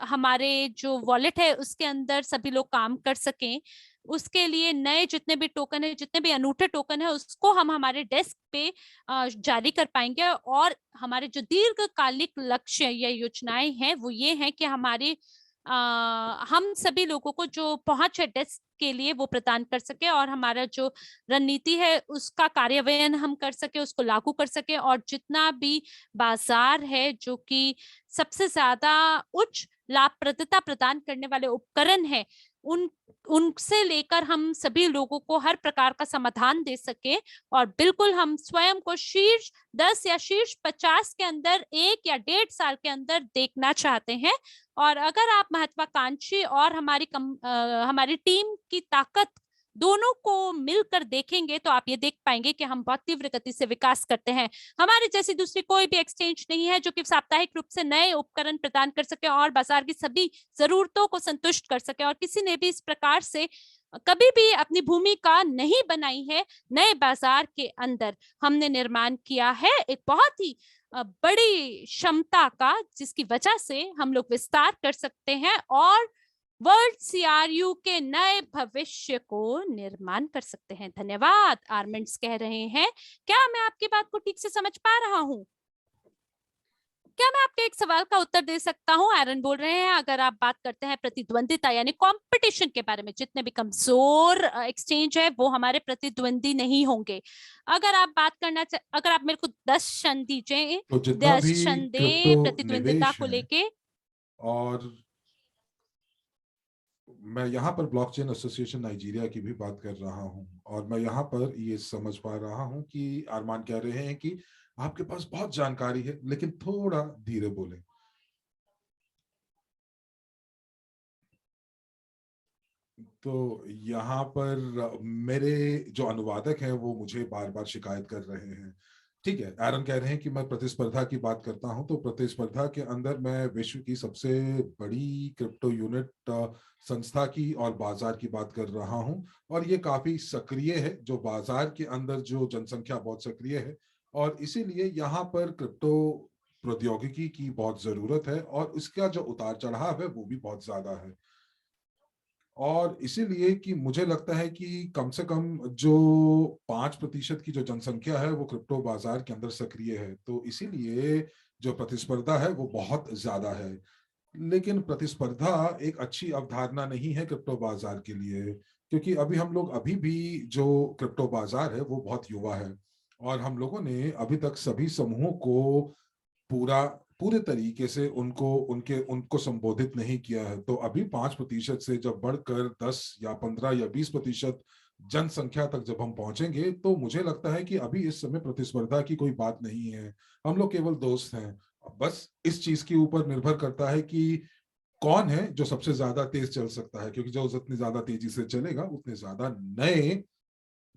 हमारे जो वॉलेट है उसके अंदर सभी लोग काम कर सकें। उसके लिए नए जितने भी टोकन है, जितने भी अनूठे टोकन है, उसको हम हमारे डेस्क पे जारी कर पाएंगे। और हमारे जो दीर्घकालिक लक्ष्य या योजनाएं हैं वो ये हैं कि हमारे हम सभी लोगों को जो पहुंच है डेस्क के लिए वो प्रदान कर सके, और हमारा जो रणनीति है उसका कार्यान्वयन हम कर सके, उसको लागू कर सके। और जितना भी बाजार है जो कि सबसे ज्यादा उच्च लाभप्रदता प्रदान करने वाले उपकरण है, उन उनसे लेकर हम सभी लोगों को हर प्रकार का समाधान दे सके। और बिल्कुल हम स्वयं को शीर्ष 10 या शीर्ष 50 के अंदर 1 या 1.5 साल के अंदर देखना चाहते हैं। और अगर आप महत्वाकांक्षी और हमारी टीम की ताकत दोनों को मिलकर देखेंगे तो आप ये देख पाएंगे कि हम बहुत तीव्र गति से विकास करते हैं। हमारे जैसी दूसरी कोई भी एक्सचेंज नहीं है जो कि साप्ताहिक रूप से नए उपकरण प्रदान कर सके और बाजार की सभी जरूरतों को संतुष्ट कर सके। और किसी ने भी इस प्रकार से कभी भी अपनी भूमिका नहीं बनाई है। नए बाजार के अंदर हमने निर्माण किया है एक बहुत ही बड़ी क्षमता का, जिसकी वजह से हम लोग विस्तार कर सकते हैं और वर्ल्ड सीआरयू के नए भविष्य को निर्माण कर सकते हैं। धन्यवाद। आर्मेंट्स कह रहे हैं, क्या मैं आपकी बात को ठीक से समझ पा रहा हूं? क्या मैं आपके एक सवाल का उत्तर दे सकता हूं? एरन बोल रहे हैं, अगर आप बात करते हैं प्रतिद्वंदिता यानी कंपटीशन के बारे में, जितने भी कमजोर एक्सचेंज है वो हमारे प्रतिद्वंदी नहीं होंगे। अगर आप बात करना अगर आप मेरे को 10 क्षण दीजिए, तो जितना 10 भी क्षण दे क्रिप्टो प्रतिद्वंदिता निवेश को है, लेके। और मैं यहाँ पर ब्लॉकचेन एसोसिएशन नाइजीरिया की भी बात कर रहा हूँ, और मैं यहाँ पर ये समझ पा रहा हूँ कि अरमान कह रहे हैं कि आपके पास बहुत जानकारी है, लेकिन थोड़ा धीरे बोलें। तो यहाँ पर मेरे जो अनुवादक हैं वो मुझे बार बार शिकायत कर रहे हैं। ठीक है, एरन कह रहे हैं कि मैं प्रतिस्पर्धा की बात करता हूं, तो प्रतिस्पर्धा के अंदर मैं विश्व की सबसे बड़ी क्रिप्टो यूनिट संस्था की और बाजार की बात कर रहा हूं, और ये काफी सक्रिय है। जो बाजार के अंदर जो जनसंख्या बहुत सक्रिय है, और इसीलिए यहाँ पर क्रिप्टो प्रौद्योगिकी की बहुत जरूरत है, और उसका जो उतार चढ़ाव है वो भी बहुत ज्यादा है। और इसीलिए कि मुझे लगता है कि कम से कम जो 5% की जो जनसंख्या है वो क्रिप्टो बाजार के अंदर सक्रिय है, तो इसीलिए जो प्रतिस्पर्धा है वो बहुत ज्यादा है। लेकिन प्रतिस्पर्धा एक अच्छी अवधारणा नहीं है क्रिप्टो बाजार के लिए, क्योंकि अभी भी जो क्रिप्टो बाजार है वो बहुत युवा है, और हम लोगों ने अभी तक सभी समूहों को पूरा पूरे तरीके से उनको संबोधित नहीं किया है। तो अभी 5% से जब बढ़कर 10 या 15 या 20% जनसंख्या तक जब हम पहुंचेंगे, तो मुझे लगता है कि अभी इस समय प्रतिस्पर्धा की कोई बात नहीं है। हम लोग केवल दोस्त हैं। बस इस चीज के ऊपर निर्भर करता है कि कौन है जो सबसे ज्यादा तेज चल सकता है, क्योंकि जो जितनी ज्यादा तेजी से चलेगा उतने ज्यादा नए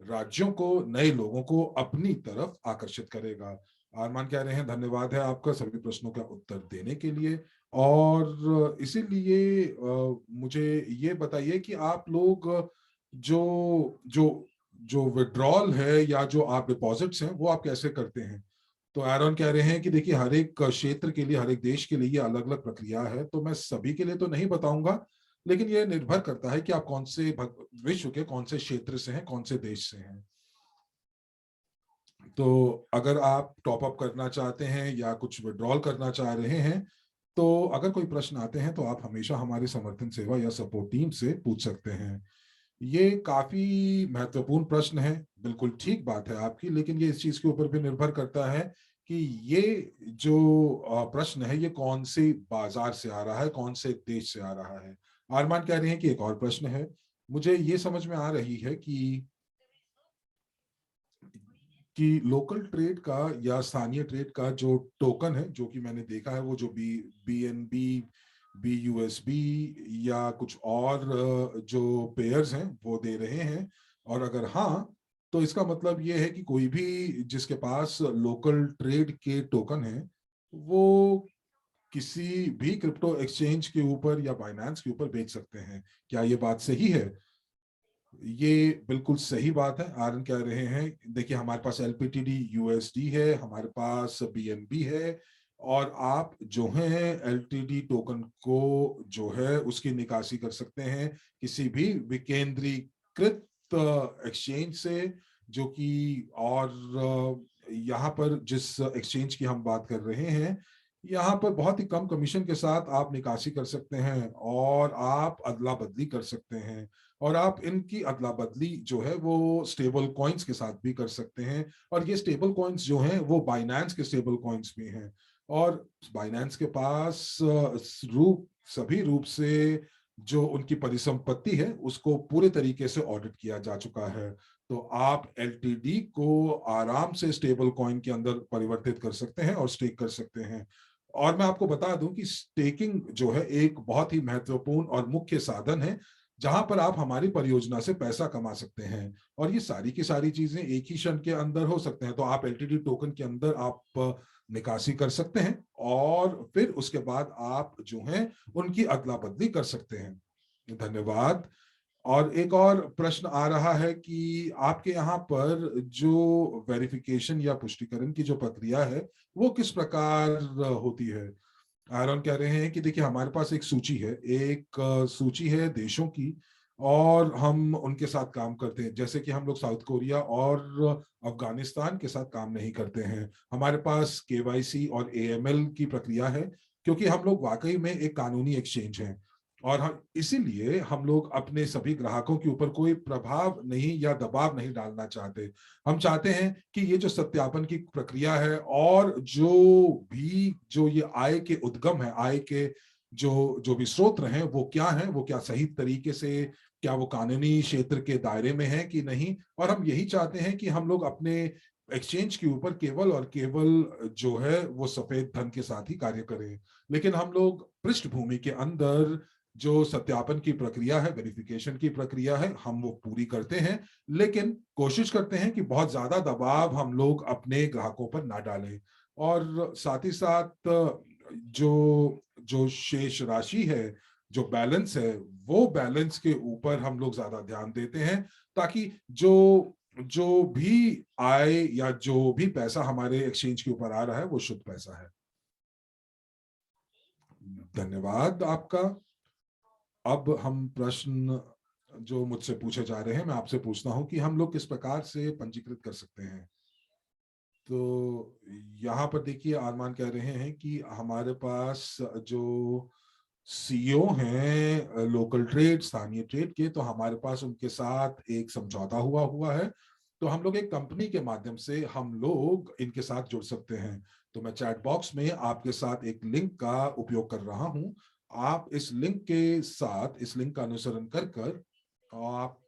राज्यों को, नए लोगों को अपनी तरफ आकर्षित करेगा। आरमान कह रहे हैं, धन्यवाद है आपका सभी प्रश्नों का उत्तर देने के लिए। और इसीलिए मुझे ये बताइए कि आप लोग जो जो जो विड्रॉल है या जो आप डिपॉजिट्स हैं वो आप कैसे करते हैं? तो एरन कह रहे हैं कि देखिए, हर एक क्षेत्र के लिए, हर एक देश के लिए ये अलग अलग प्रक्रिया है, तो मैं सभी के लिए तो नहीं बताऊंगा, लेकिन ये निर्भर करता है कि आप कौन से विश्व के कौन से क्षेत्र से हैं, कौन से देश से हैं। तो अगर आप टॉप अप करना चाहते हैं या कुछ विड्रॉल करना चाह रहे हैं, तो अगर कोई प्रश्न आते हैं तो आप हमेशा हमारे समर्थन सेवा या सपोर्ट टीम से पूछ सकते हैं। ये काफी महत्वपूर्ण प्रश्न है, बिल्कुल ठीक बात है आपकी, लेकिन ये इस चीज के ऊपर भी निर्भर करता है कि ये जो प्रश्न है ये कौन से बाजार से आ रहा है, कौन से देश से आ रहा है। आरमान कह रहे हैं कि एक और प्रश्न है। मुझे ये समझ में आ रही है कि लोकल ट्रेड का या स्थानीय ट्रेड का जो टोकन है, जो कि मैंने देखा है, वो जो BNB, BUSB या कुछ और जो पेयर्स हैं वो दे रहे हैं, और अगर हाँ, तो इसका मतलब ये है कि कोई भी जिसके पास लोकल ट्रेड के टोकन है वो किसी भी क्रिप्टो एक्सचेंज के ऊपर या बाइनेंस के ऊपर बेच सकते हैं। क्या ये बात सही है? ये बिल्कुल सही बात है। आरन कह रहे हैं, देखिए हमारे पास LPTD USD है, हमारे पास BNB है, और आप जो है LTD टोकन को जो है उसकी निकासी कर सकते हैं किसी भी विकेंद्रीकृत एक्सचेंज से, जो कि, और यहाँ पर जिस एक्सचेंज की हम बात कर रहे हैं, यहाँ पर बहुत ही कम कमीशन के साथ आप निकासी कर सकते हैं, और आप अदला बदली कर सकते हैं, और आप इनकी अदला बदली जो है वो स्टेबल कॉइन्स के साथ भी कर सकते हैं। और ये स्टेबल कॉइन्स जो हैं वो बाइनेंस के स्टेबल कॉइन्स भी हैं, और बाइनेंस के पास सभी रूप से जो उनकी परिसंपत्ति है उसको पूरे तरीके से ऑडिट किया जा चुका है। तो आप एलटीडी को आराम से स्टेबल कॉइन के अंदर परिवर्तित कर सकते हैं और स्टेक कर सकते हैं। और मैं आपको बता दूं कि स्टेकिंग जो है एक बहुत ही महत्वपूर्ण और मुख्य साधन है जहां पर आप हमारी परियोजना से पैसा कमा सकते हैं। और ये सारी की सारी चीजें एक ही क्षण के अंदर हो सकते हैं। तो आप एलटीडी टोकन के अंदर आप निकासी कर सकते हैं और फिर उसके बाद आप जो हैं उनकी अदला बदली कर सकते हैं। धन्यवाद। और एक और प्रश्न आ रहा है कि आपके यहाँ पर जो वेरिफिकेशन या पुष्टिकरण की जो प्रक्रिया है वो किस प्रकार होती है। आयरन कह रहे हैं कि देखिए हमारे पास एक सूची है, एक सूची है देशों की, और हम उनके साथ काम करते हैं। जैसे कि हम लोग साउथ कोरिया और अफगानिस्तान के साथ काम नहीं करते हैं। हमारे पास केवाईसी और एएमएल की प्रक्रिया है क्योंकि हम लोग वाकई में एक कानूनी एक्सचेंज हैं। और हम इसीलिए हम लोग अपने सभी ग्राहकों के ऊपर कोई प्रभाव नहीं या दबाव नहीं डालना चाहते। हम चाहते हैं कि ये जो सत्यापन की प्रक्रिया है और जो ये आय के उद्गम है, आय के जो जो भी स्रोत हैं वो क्या हैं, वो क्या सही तरीके से, क्या वो कानूनी क्षेत्र के दायरे में है कि नहीं। और हम यही चाहते हैं कि हम लोग अपने एक्सचेंज के ऊपर केवल और केवल जो है वो सफेद धन के साथ ही कार्य करें। लेकिन हम लोग पृष्ठभूमि के अंदर जो सत्यापन की प्रक्रिया है, वेरिफिकेशन की प्रक्रिया है, हम वो पूरी करते हैं। लेकिन कोशिश करते हैं कि बहुत ज्यादा दबाव हम लोग अपने ग्राहकों पर ना डालें। और साथ ही साथ जो जो शेष राशि है, जो बैलेंस है, वो बैलेंस के ऊपर हम लोग ज्यादा ध्यान देते हैं ताकि जो जो भी आय या जो भी पैसा हमारे एक्सचेंज के ऊपर आ रहा है वो शुद्ध पैसा है। धन्यवाद आपका। अब हम प्रश्न जो मुझसे पूछे जा रहे हैं, मैं आपसे पूछता हूं कि हम लोग किस प्रकार से पंजीकृत कर सकते हैं। तो यहाँ पर देखिए आरमान कह रहे हैं कि हमारे पास जो सीईओ हैं लोकल ट्रेड, स्थानीय ट्रेड के, तो हमारे पास उनके साथ एक समझौता हुआ हुआ है। तो हम लोग एक कंपनी के माध्यम से हम लोग इनके साथ जुड़ सकते हैं। तो मैं चैट बॉक्स में आपके साथ एक लिंक का उपयोग कर रहा हूं। आप इस लिंक के साथ, इस लिंक का अनुसरण कर कर आप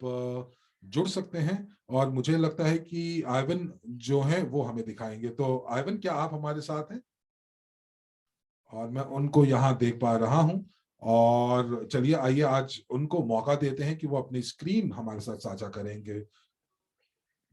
जुड़ सकते हैं। और मुझे लगता है कि आइवन जो है वो हमें दिखाएंगे। तो आइवन, क्या आप हमारे साथ हैं? और मैं उनको यहाँ देख पा रहा हूँ। और चलिए आइए आज उनको मौका देते हैं कि वो अपनी स्क्रीन हमारे साथ साझा करेंगे।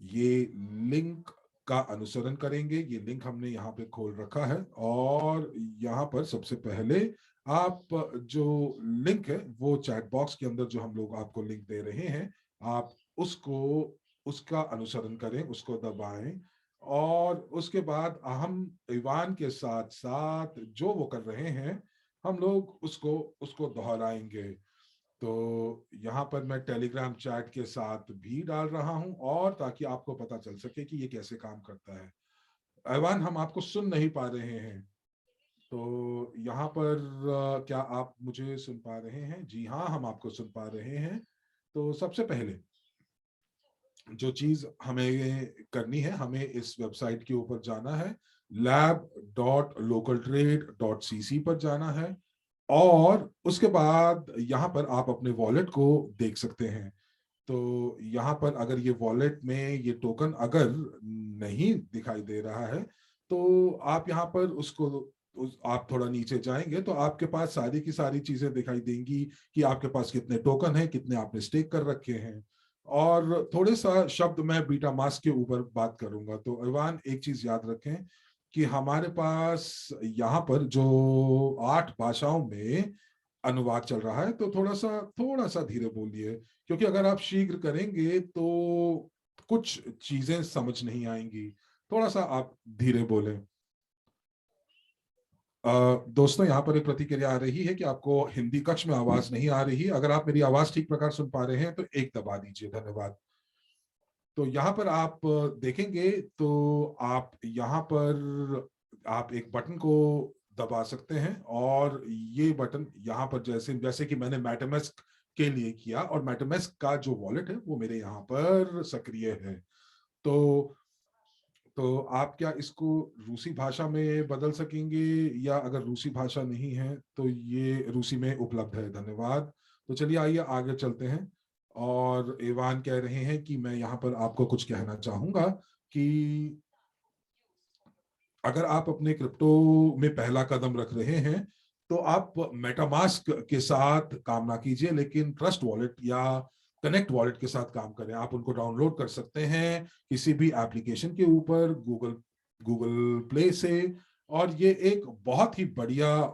ये लिंक का अनुसरण करेंगे। ये लिंक हमने यहाँ पे खोल रखा है और यहाँ पर सबसे पहले आप जो लिंक है वो चैट बॉक्स के अंदर जो हम लोग आपको लिंक दे रहे हैं, आप उसको उसका अनुसरण करें, उसको दबाएं। और उसके बाद हम ईवान के साथ साथ जो वो कर रहे हैं हम लोग उसको उसको दोहराएंगे। तो यहाँ पर मैं टेलीग्राम चैट के साथ भी डाल रहा हूं और ताकि आपको पता चल सके कि ये कैसे काम करता है। ऐवान, हम आपको सुन नहीं पा रहे हैं। तो यहाँ पर क्या आप मुझे सुन पा रहे हैं? जी हाँ, हम आपको सुन पा रहे हैं। तो सबसे पहले जो चीज हमें करनी है, हमें इस वेबसाइट के ऊपर जाना है, lab.localtrade.cc पर जाना है। और उसके बाद यहाँ पर आप अपने वॉलेट को देख सकते हैं। तो यहाँ पर अगर ये वॉलेट में ये टोकन अगर नहीं दिखाई दे रहा है तो आप यहाँ पर आप थोड़ा नीचे जाएंगे तो आपके पास सारी की सारी चीजें दिखाई देंगी कि आपके पास कितने टोकन हैं, कितने आपने स्टेक कर रखे हैं। और थोड़े सा शब्द मैं बीटा मास्क के ऊपर बात करूंगा। तो इवान, एक चीज याद रखें कि हमारे पास यहाँ पर जो 8 भाषाओं में अनुवाद चल रहा है, तो थोड़ा सा धीरे बोलिए क्योंकि अगर आप शीघ्र करेंगे तो कुछ चीजें समझ नहीं आएंगी। थोड़ा सा आप धीरे बोलें। दोस्तों, यहाँ पर एक प्रतिक्रिया आ रही है कि आपको हिंदी कक्ष में आवाज नहीं आ रही। अगर आप मेरी आवाज ठीक प्रकार सुन पा रहे हैं तो एक दबा दीजिए। धन्यवाद। तो यहाँ पर आप देखेंगे तो आप यहाँ पर आप एक बटन को दबा सकते हैं और ये बटन यहाँ पर जैसे जैसे कि मैंने मेटामास्क के लिए किया, और मेटामास्क का जो वॉलेट है वो मेरे यहाँ पर सक्रिय है। तो तो आप क्या इसको रूसी भाषा में बदल सकेंगे, या अगर रूसी भाषा नहीं है तो ये रूसी में उपलब्ध है। धन्यवाद। तो चलिए आइए आगे चलते हैं। और इवान कह रहे हैं कि मैं यहाँ पर आपको कुछ कहना चाहूंगा कि अगर आप अपने क्रिप्टो में पहला कदम रख रहे हैं तो आप मेटामास्क के साथ काम ना कीजिए, लेकिन ट्रस्ट वॉलेट या कनेक्ट वॉलेट के साथ काम करें। आप उनको डाउनलोड कर सकते हैं किसी भी एप्लीकेशन के ऊपर, गूगल गूगल प्ले से। और ये एक बहुत ही बढ़िया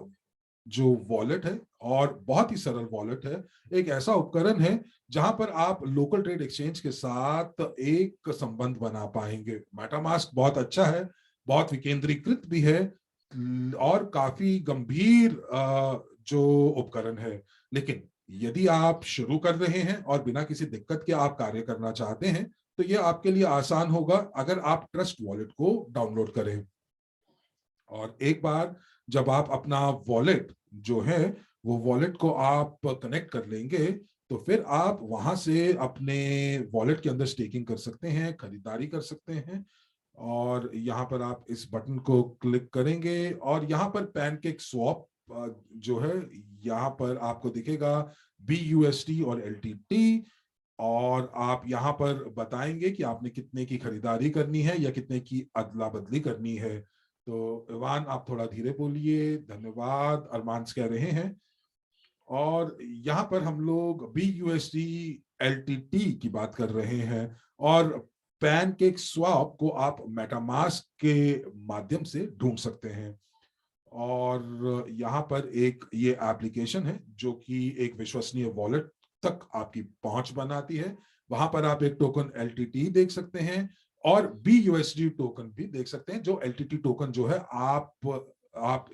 जो वॉलेट है और बहुत ही सरल वॉलेट है, एक ऐसा उपकरण है जहां पर आप लोकल ट्रेड एक्सचेंज के साथ एक संबंध बना पाएंगे। मेटामास्क बहुत अच्छा है, बहुत विकेंद्रीकृत भी है और काफी गंभीर जो उपकरण है। लेकिन यदि आप शुरू कर रहे हैं और बिना किसी दिक्कत के आप कार्य करना चाहते हैं तो यह आपके लिए आसान होगा अगर आप ट्रस्ट वॉलेट को डाउनलोड करें। और एक बार जब आप अपना वॉलेट जो है वो वॉलेट को आप कनेक्ट कर लेंगे तो फिर आप वहां से अपने वॉलेट के अंदर स्टेकिंग कर सकते हैं, खरीदारी कर सकते हैं। और यहाँ पर आप इस बटन को क्लिक करेंगे और यहाँ पर पैनकेक स्वैप जो है यहाँ पर आपको दिखेगा BUSD और LTT। और आप यहाँ पर बताएंगे कि आपने कितने की खरीदारी करनी है या कितने की अदला बदली करनी है। तो इवान आप थोड़ा धीरे बोलिए, धन्यवाद, अरमान्स कह रहे हैं। और यहाँ पर हम लोग BUSD LTT की बात कर रहे हैं और पैनकेक स्वैप को आप मेटामास्क के माध्यम से ढूंढ सकते हैं। और यहाँ पर एक ये एप्लीकेशन है जो कि एक विश्वसनीय वॉलेट तक आपकी पहुंच बनाती है। वहां पर आप एक टोकन LTT देख सकते हैं और BUSD टोकन भी देख सकते हैं। जो LTT टोकन जो है आप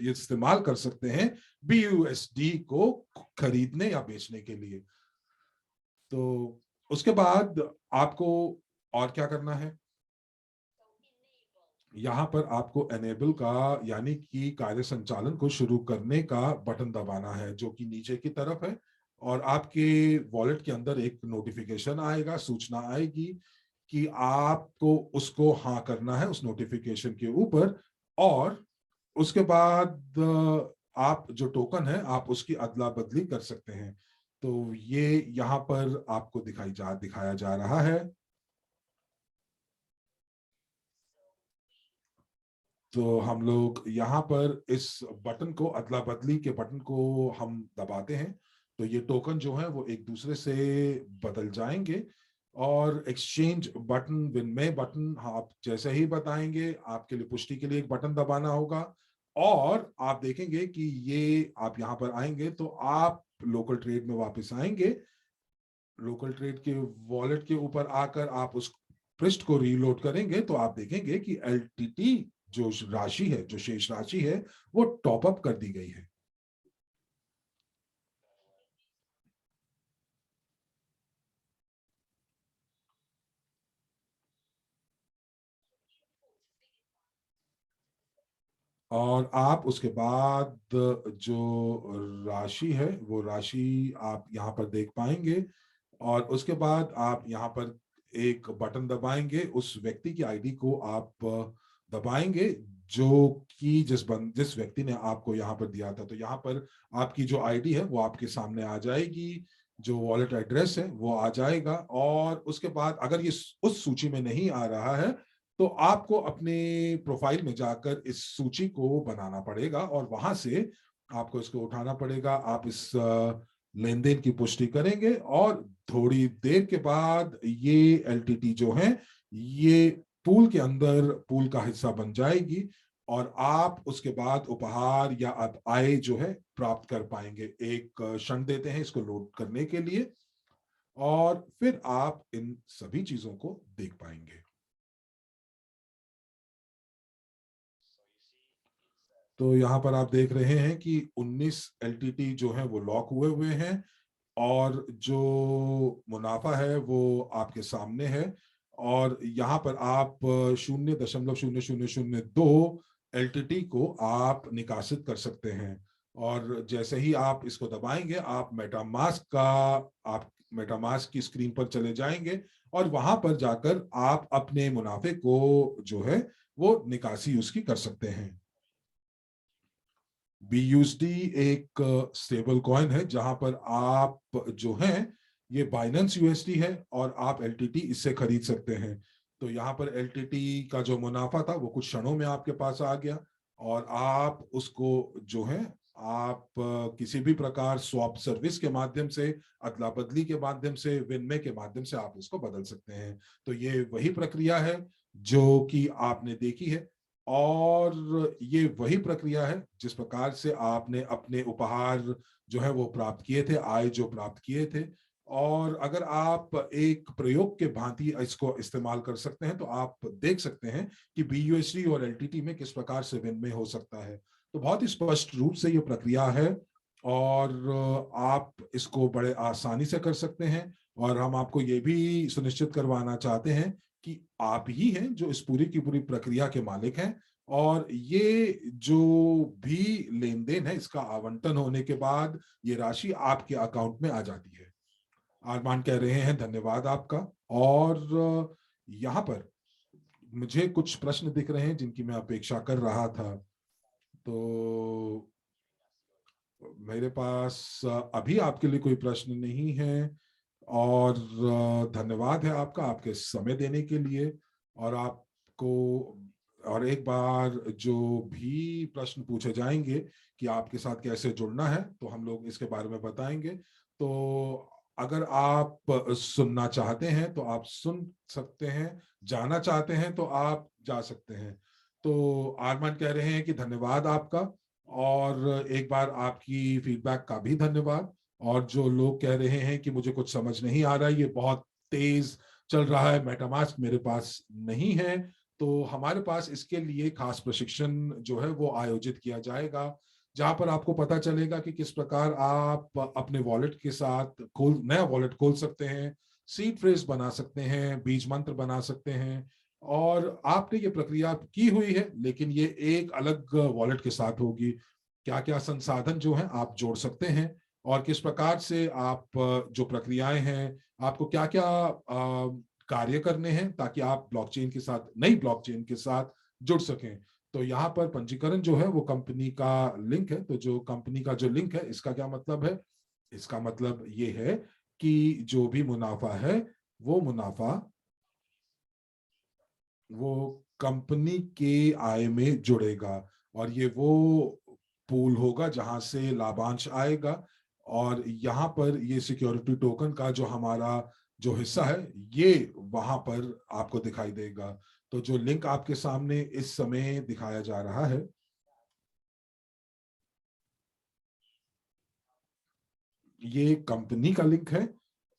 ये इस्तेमाल कर सकते हैं BUSD को खरीदने या बेचने के लिए। तो उसके बाद आपको और क्या करना है, यहाँ पर आपको एनेबल का यानी कि कार्य संचालन को शुरू करने का बटन दबाना है जो कि नीचे की तरफ है। और आपके वॉलेट के अंदर एक नोटिफिकेशन आएगा, सूचना आएगी कि आपको उसको हाँ करना है उस नोटिफिकेशन के ऊपर। और उसके बाद आप जो टोकन है आप उसकी अदला बदली कर सकते हैं। तो ये यहाँ पर आपको दिखाया जा रहा है। तो हम लोग यहाँ पर इस बटन को, अदला बदली के बटन को हम दबाते हैं तो ये टोकन जो है वो एक दूसरे से बदल जाएंगे। और एक्सचेंज बटन, विनिमय बटन आप जैसे ही बताएंगे आपके लिए पुष्टि के लिए एक बटन दबाना होगा। और आप देखेंगे कि ये आप यहाँ पर आएंगे तो आप लोकल ट्रेड में वापस आएंगे। लोकल ट्रेड के वॉलेट के ऊपर आकर आप उस पृष्ठ को रीलोड करेंगे तो आप देखेंगे कि LTT जो राशि है, जो शेष राशि है, वो टॉप अप कर दी गई है। और आप उसके बाद जो राशि है वो राशि आप यहाँ पर देख पाएंगे। और उसके बाद आप यहाँ पर एक बटन दबाएंगे, उस व्यक्ति की आईडी को आप दबाएंगे जो कि जिस व्यक्ति ने आपको यहाँ पर दिया था। तो यहाँ पर आपकी जो आईडी है वो आपके सामने आ जाएगी, जो वॉलेट एड्रेस है वो आ जाएगा। और उसके बाद अगर ये उस सूची में नहीं आ रहा है तो आपको अपने प्रोफाइल में जाकर इस सूची को बनाना पड़ेगा और वहां से आपको इसको उठाना पड़ेगा। आप इस लेन देन की पुष्टि करेंगे और थोड़ी देर के बाद ये LTT जो है ये पूल के अंदर पूल का हिस्सा बन जाएगी और आप उसके बाद उपहार या आप आय जो है प्राप्त कर पाएंगे। एक क्षण देते हैं इसको लोड करने के लिए और फिर आप इन सभी चीजों को देख पाएंगे। तो यहाँ पर आप देख रहे हैं कि 19 LTT जो है वो लॉक हुए हुए हैं और जो मुनाफा है वो आपके सामने है। और यहाँ पर आप 0.0002 LTT को आप निकासित कर सकते हैं। और जैसे ही आप इसको दबाएंगे आप मेटामास्क की स्क्रीन पर चले जाएंगे और वहां पर जाकर आप अपने मुनाफे को जो है वो निकासी उसकी कर सकते हैं। BUSD एक स्टेबल कॉइन है जहां पर आप जो हैं ये बाइनेंस USD है और आप LTT इससे खरीद सकते हैं। तो यहाँ पर LTT का जो मुनाफा था वो कुछ क्षणों में आपके पास आ गया और आप उसको जो है आप किसी भी प्रकार स्वैप सर्विस के माध्यम से, अदला बदली के माध्यम से, विनिमय के माध्यम से आप इसको बदल सकते हैं। तो ये वही प्रक्रिया है जो कि आपने देखी है और ये वही प्रक्रिया है जिस प्रकार से आपने अपने उपहार जो है वो प्राप्त किए थे, आय जो प्राप्त किए थे। और अगर आप एक प्रयोग के भांति इसको इस्तेमाल कर सकते हैं तो आप देख सकते हैं कि BUSD और LTT में किस प्रकार से विनिमय हो सकता है। तो बहुत ही स्पष्ट रूप से ये प्रक्रिया है और आप इसको बड़े आसानी से कर सकते हैं। और हम आपको ये भी सुनिश्चित करवाना चाहते हैं कि आप ही हैं जो इस पूरी की पूरी प्रक्रिया के मालिक हैं और ये जो भी लेन देन है इसका आवंटन होने के बाद ये राशि आपके अकाउंट में आ जाती है। आरमान कह रहे हैं धन्यवाद आपका। और यहाँ पर मुझे कुछ प्रश्न दिख रहे हैं जिनकी मैं अपेक्षा कर रहा था। तो मेरे पास अभी आपके लिए कोई प्रश्न नहीं है और धन्यवाद है आपका आपके समय देने के लिए। और आपको और एक बार जो भी प्रश्न पूछे जाएंगे कि आपके साथ कैसे जुड़ना है तो हम लोग इसके बारे में बताएंगे। तो अगर आप सुनना चाहते हैं तो आप सुन सकते हैं, जाना चाहते हैं तो आप जा सकते हैं। तो आरमान कह रहे हैं कि धन्यवाद आपका और एक बार आपकी फीडबैक का भी धन्यवाद। और जो लोग कह रहे हैं कि मुझे कुछ समझ नहीं आ रहा है, ये बहुत तेज चल रहा है, मेटामास्क मेरे पास नहीं है, तो हमारे पास इसके लिए खास प्रशिक्षण जो है वो आयोजित किया जाएगा जहां पर आपको पता चलेगा कि किस प्रकार आप अपने वॉलेट के साथ नया वॉलेट खोल सकते हैं, सीड फ्रेज बना सकते हैं, बीज मंत्र बना सकते हैं। और आपने ये प्रक्रिया की हुई है लेकिन ये एक अलग वॉलेट के साथ होगी। क्या क्या संसाधन जो है आप जोड़ सकते हैं और किस प्रकार से आप जो प्रक्रियाएं हैं, आपको क्या क्या कार्य करने हैं ताकि आप ब्लॉकचेन के साथ, नई ब्लॉकचेन के साथ जुड़ सकें। तो यहाँ पर पंजीकरण जो है वो कंपनी का लिंक है। तो जो कंपनी का जो लिंक है इसका क्या मतलब है? इसका मतलब ये है कि जो भी मुनाफा है वो मुनाफा वो कंपनी के आय में जुड़ेगा और ये वो पूल होगा जहां से लाभांश आएगा। और यहाँ पर ये सिक्योरिटी टोकन का जो हमारा जो हिस्सा है ये वहां पर आपको दिखाई देगा। तो जो लिंक आपके सामने इस समय दिखाया जा रहा है ये कंपनी का लिंक है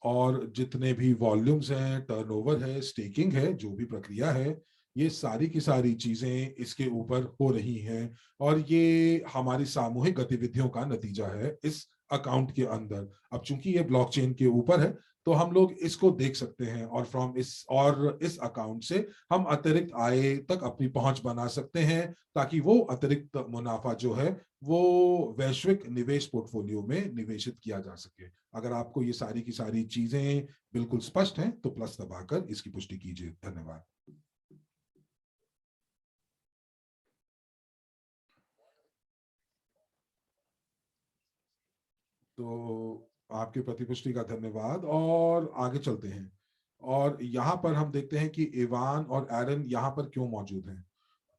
और जितने भी वॉल्यूम्स हैं, टर्नओवर है, स्टेकिंग है, जो भी प्रक्रिया है, ये सारी की सारी चीजें इसके ऊपर हो रही हैं। और ये हमारी सामूहिक गतिविधियों का नतीजा है इस अकाउंट के अंदर। अब चूंकि ये ब्लॉकचेन के ऊपर है तो हम लोग इसको देख सकते हैं और इस अकाउंट से हम अतिरिक्त आय तक अपनी पहुंच बना सकते हैं ताकि वो अतिरिक्त मुनाफा जो है वो वैश्विक निवेश पोर्टफोलियो में निवेशित किया जा सके। अगर आपको ये सारी की सारी चीजें बिल्कुल स्पष्ट हैं तो प्लस दबाकर इसकी पुष्टि कीजिए। धन्यवाद। तो आपकी प्रतिपुष्टि का धन्यवाद और आगे चलते हैं। और यहाँ पर हम देखते हैं कि इवान और एरन यहाँ पर क्यों मौजूद हैं।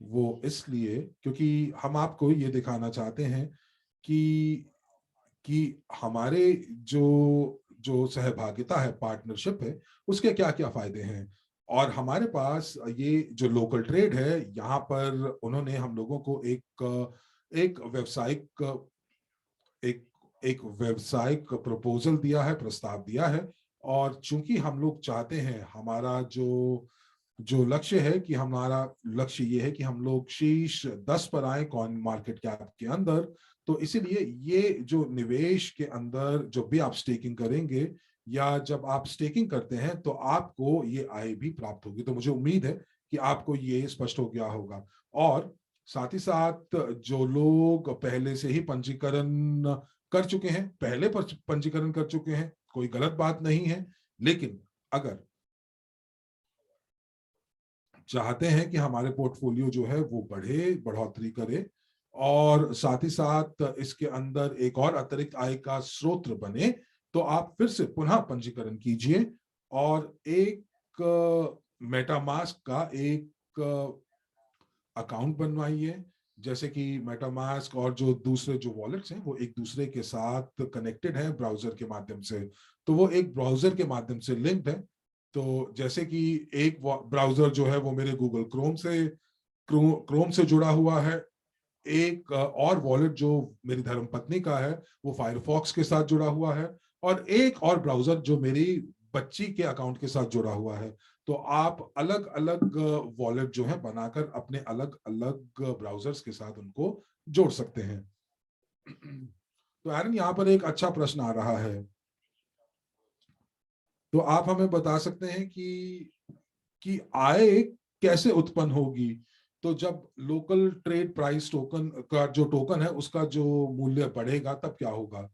वो इसलिए क्योंकि हम आपको ये दिखाना चाहते हैं कि कि हमारे जो जो सहभागिता है, पार्टनरशिप है, उसके क्या क्या फायदे हैं। और हमारे पास ये जो लोकल ट्रेड है यहाँ पर उन्होंने हम लोगों को एक व्यवसायिक एक एक व्यवसायिक प्रपोजल दिया है, प्रस्ताव दिया है। और चूंकि हम लोग चाहते हैं, हमारा जो जो लक्ष्य है कि हमारा लक्ष्य ये है कि हम लोग शीर्ष 10 पर आए कॉइन मार्केट कैप के अंदर। तो इसीलिए ये जो निवेश के अंदर जब भी आप स्टेकिंग करेंगे या जब आप स्टेकिंग करते हैं तो आपको ये आय भी प्राप्त होगी। तो मुझे उम्मीद है कि आपको ये स्पष्ट हो गया होगा। और साथ ही साथ जो लोग पहले से ही पंजीकरण कर चुके हैं, पहले पंजीकरण कर चुके हैं, कोई गलत बात नहीं है। लेकिन अगर चाहते हैं कि हमारे पोर्टफोलियो जो है वो बढ़े, बढ़ोतरी करे, और साथ ही साथ इसके अंदर एक और अतिरिक्त आय का स्रोत बने, तो आप फिर से पुनः पंजीकरण कीजिए और एक मेटामास्क का एक अकाउंट बनवाइए। जैसे कि मेटामास्क और जो दूसरे जो वॉलेट्स हैं वो एक दूसरे के साथ कनेक्टेड है ब्राउजर के माध्यम से, तो वो एक ब्राउजर के माध्यम से लिंक्ड है। तो जैसे कि एक ब्राउजर जो है वो मेरे गूगल क्रोम से जुड़ा हुआ है, एक और वॉलेट जो मेरी धर्मपत्नी का है वो फायरफॉक्स के साथ जुड़ा हुआ है, और एक और ब्राउजर जो मेरी बच्ची के अकाउंट के साथ जुड़ा हुआ है। तो आप अलग अलग वॉलेट जो है बनाकर अपने अलग अलग ब्राउजर्स के साथ उनको जोड़ सकते हैं। तो एरन, यहाँ पर एक अच्छा प्रश्न आ रहा है, तो आप हमें बता सकते हैं कि आय कैसे उत्पन्न होगी? तो जब लोकल ट्रेड प्राइस टोकन का जो टोकन है उसका जो मूल्य बढ़ेगा तब क्या होगा?